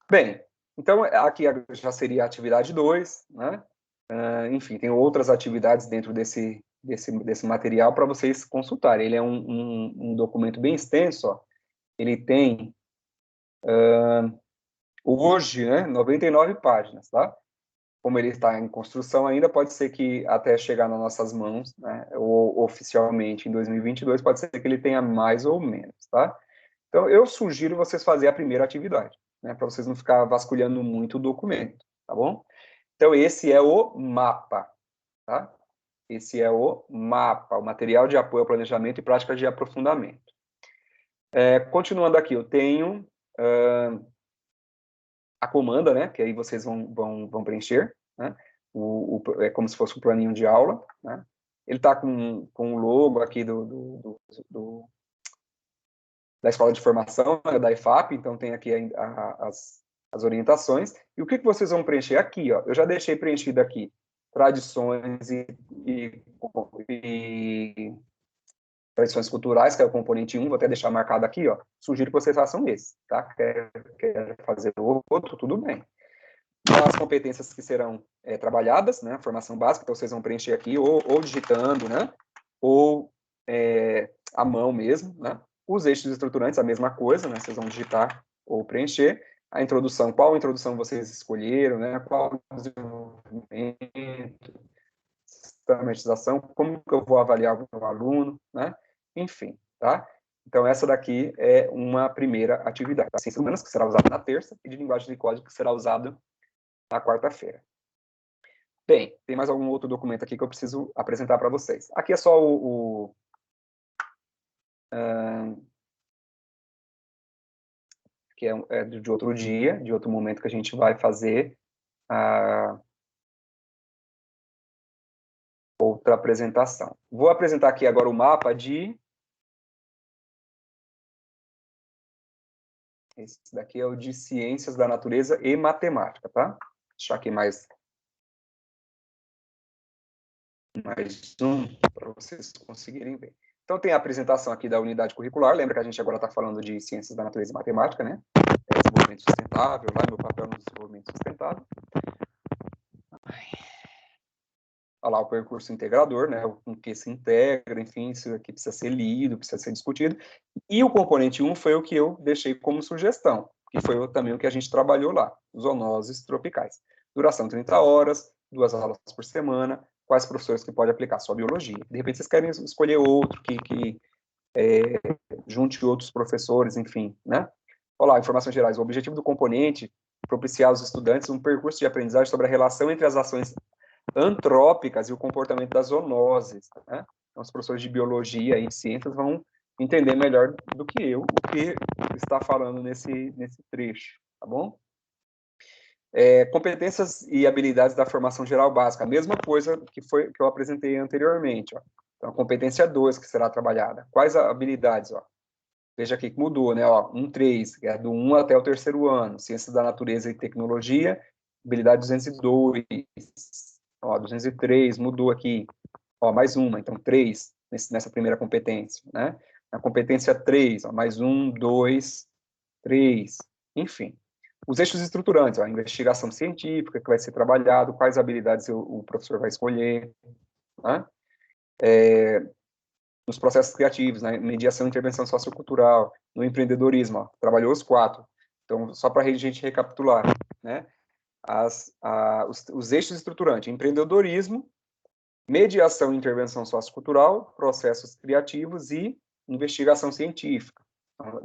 Bem, então, aqui já seria a atividade 2, né? Enfim, tem outras atividades dentro desse material para vocês consultarem. Ele é um documento bem extenso, ó. Ele tem, hoje, né, 99 páginas, tá? Como ele está em construção ainda, pode ser que até chegar nas nossas mãos, né, ou oficialmente em 2022, pode ser que ele tenha mais ou menos, tá? Então, eu sugiro vocês fazerem a primeira atividade, né, para vocês não ficar vasculhando muito o documento, tá bom? Então, esse é o mapa, tá? Esse é o mapa, o material de apoio ao planejamento e práticas de aprofundamento. Continuando aqui, eu tenho a comanda, né, que aí vocês vão preencher, né? É como se fosse um planinho de aula, né? Ele está com o logo aqui da Escola de Formação, né, da IFAP, então tem aqui as orientações. E o que vocês vão preencher aqui, ó? Eu já deixei preenchido aqui tradições e tradições culturais, que é o componente 1, vou até deixar marcado aqui, ó. Sugiro que vocês façam esse, tá? Quer fazer outro, tudo bem. Então, as competências que serão trabalhadas, né? Formação básica, então vocês vão preencher aqui, ou digitando, né? Ou à mão mesmo, né? Os eixos estruturantes, a mesma coisa, né? Vocês vão digitar ou preencher. A introdução, qual introdução vocês escolheram, né? Qual desenvolvimento, sistematização, como que eu vou avaliar o meu aluno, né? Enfim, tá? Então, essa daqui é uma primeira atividade. Tá? Ciências humanas, que será usada na terça, e de linguagem de código, que será usado na quarta-feira. Bem, tem mais algum outro documento aqui que eu preciso apresentar para vocês. Aqui é só que é de outro dia, de outro momento que a gente vai fazer a outra apresentação. Vou apresentar aqui agora o mapa de... Esse daqui é o de Ciências da Natureza e Matemática, tá? Vou deixar aqui mais um para vocês conseguirem ver. Então, tem a apresentação aqui da unidade curricular. Lembra que a gente agora está falando de Ciências da Natureza e Matemática, né? Desenvolvimento sustentável, lá meu papel no desenvolvimento sustentável. Olha lá o percurso integrador, né? Com que se integra, enfim, isso aqui precisa ser lido, precisa ser discutido. E o componente 1 foi o que eu deixei como sugestão, que foi também o que a gente trabalhou lá, zoonoses tropicais. Duração 30 horas, 2 aulas por semana, quais professores que pode aplicar sua biologia. De repente vocês querem escolher outro que junte outros professores, enfim, né? Olá, informações gerais. O objetivo do componente é propiciar aos estudantes um percurso de aprendizagem sobre a relação entre as ações antrópicas e o comportamento das zoonoses, né? Então, os professores de biologia e de ciências vão entender melhor do que eu o que está falando nesse trecho, tá bom? Competências e habilidades da formação geral básica, a mesma coisa que eu apresentei anteriormente, ó. Então, a competência 2 que será trabalhada. Quais habilidades, ó? Veja aqui que mudou, né? Ó, 1.3, que é do 1 até o 3º ano, Ciências da Natureza e Tecnologia, habilidade 202, ó, 203, mudou aqui, ó, mais uma, então 3 nessa primeira competência, né? Na competência 3, ó, mais 1, 2, 3, enfim. Os eixos estruturantes, ó, a investigação científica que vai ser trabalhado, quais habilidades o professor vai escolher, né? Nos processos criativos, na mediação e intervenção sociocultural, no empreendedorismo, ó, trabalhou os 4. Então, só para a gente recapitular, né? Os eixos estruturantes, empreendedorismo, mediação e intervenção sociocultural, processos criativos e investigação científica. Então,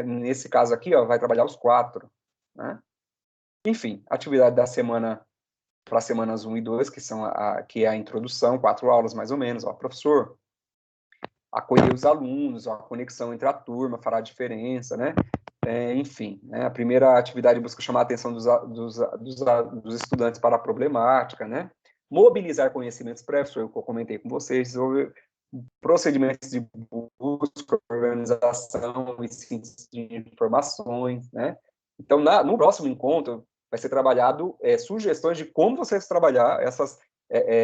nesse caso aqui, ó, vai trabalhar os 4, né? Enfim, atividade da semana para semanas 1 e 2, que é a introdução, 4 aulas mais ou menos, ó, professor, acolher os alunos, ó, a conexão entre a turma fará diferença, né? Enfim, né? A primeira atividade busca chamar a atenção dos estudantes para a problemática, né? Mobilizar conhecimentos prévios, foi o que eu comentei com vocês, desenvolver procedimentos de busca, organização e síntese de informações, né? Então, no próximo encontro, vai ser trabalhado sugestões de como vocês trabalhar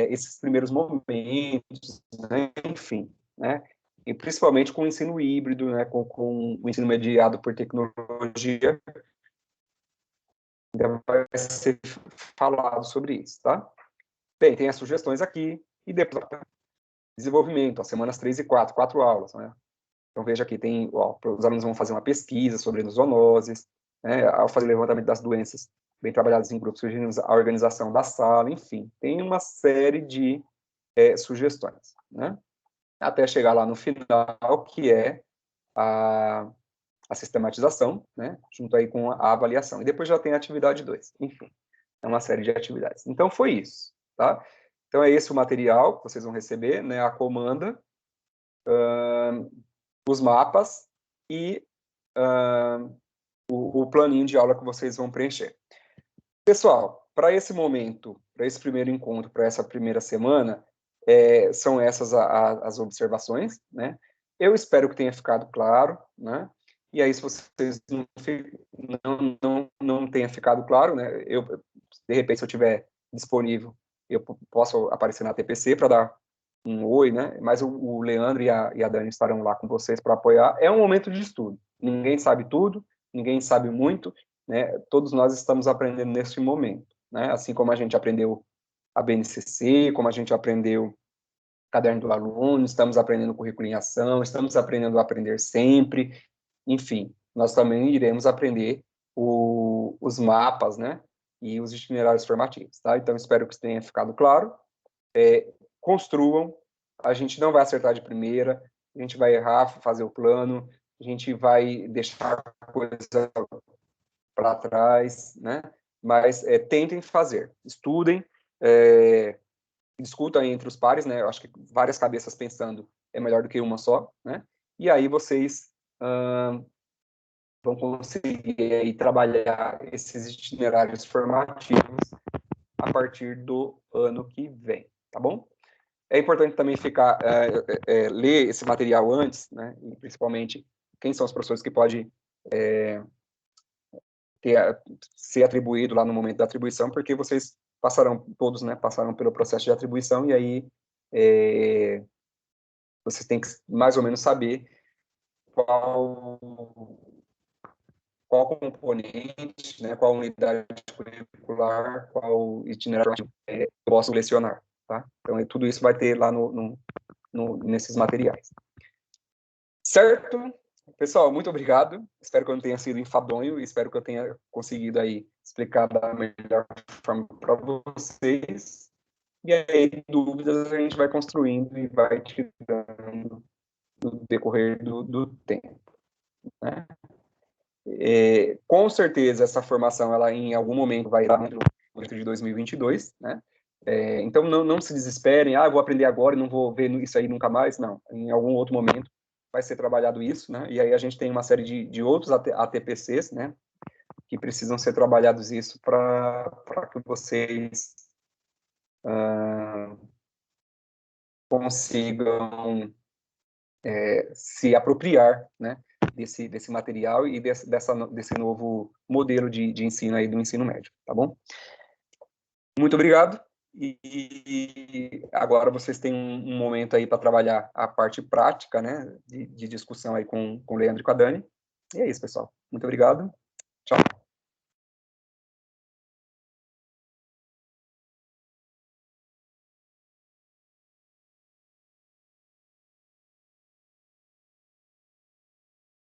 esses primeiros momentos, né? Enfim, né? E principalmente com o ensino híbrido, né? Com o ensino mediado por tecnologia, ainda vai ser falado sobre isso, tá? Bem, tem as sugestões aqui, e depois desenvolvimento, as semanas 3 e 4, 4 aulas, né? Então, veja aqui, tem, ó, os alunos vão fazer uma pesquisa sobre zoonoses, né, ao fazer o levantamento das doenças bem trabalhadas em grupos, a organização da sala, enfim, tem uma série de sugestões, né? Até chegar lá no final, que é a sistematização, né, junto aí com a avaliação. E depois já tem a atividade 2, enfim, é uma série de atividades. Então, foi isso, tá? Então, é esse o material que vocês vão receber, né, a comanda, os mapas e o planinho de aula que vocês vão preencher. Pessoal, para esse momento, para esse primeiro encontro, para essa primeira semana, são essas as observações, né? Eu espero que tenha ficado claro, né? E aí, se vocês não tenha ficado claro, né? De repente, se eu tiver disponível, eu posso aparecer na TPC para dar um oi, né? Mas o Leandro e a Dani estarão lá com vocês para apoiar. É um momento de estudo. Ninguém sabe tudo, ninguém sabe muito, né? Todos nós estamos aprendendo neste momento, né? Assim como a gente aprendeu a BNCC, como a gente aprendeu Caderno do Aluno, estamos aprendendo currículo em ação, estamos aprendendo a aprender sempre, enfim, nós também iremos aprender os mapas, né? E os itinerários formativos, tá? Então, espero que tenha ficado claro. Construam, a gente não vai acertar de primeira, a gente vai errar, fazer o plano, a gente vai deixar coisa para trás, né? Mas tentem fazer, estudem, discutam entre os pares, né? Eu acho que várias cabeças pensando é melhor do que uma só, né? E aí vocês vão conseguir aí trabalhar esses itinerários formativos a partir do ano que vem, tá bom? É importante também ficar ler esse material antes, né? E principalmente quem são os professores que podem ser atribuído lá no momento da atribuição, porque vocês passarão, todos, né, passaram pelo processo de atribuição, e aí vocês têm que mais ou menos saber qual componente, né, qual unidade curricular, qual itinerário eu posso lecionar, tá? Então, tudo isso vai ter lá nesses materiais. Certo? Pessoal, muito obrigado. Espero que eu não tenha sido enfadonho, espero que eu tenha conseguido aí explicar da melhor forma para vocês. E aí, dúvidas a gente vai construindo e vai tirando no decorrer do tempo, né? Com certeza, essa formação, ela em algum momento vai estar no projeto de 2022, né? Então, não se desesperem, eu vou aprender agora e não vou ver isso aí nunca mais. Não, em algum outro momento vai ser trabalhado isso, né? E aí a gente tem uma série de outros ATPCs, né? Que precisam ser trabalhados isso para que vocês consigam se apropriar, né? Desse material e desse novo modelo de ensino aí do ensino médio, tá bom? Muito obrigado. E agora vocês têm um momento aí para trabalhar a parte prática, né, de discussão aí com o Leandro e com a Dani. E é isso, pessoal. Muito obrigado. Tchau.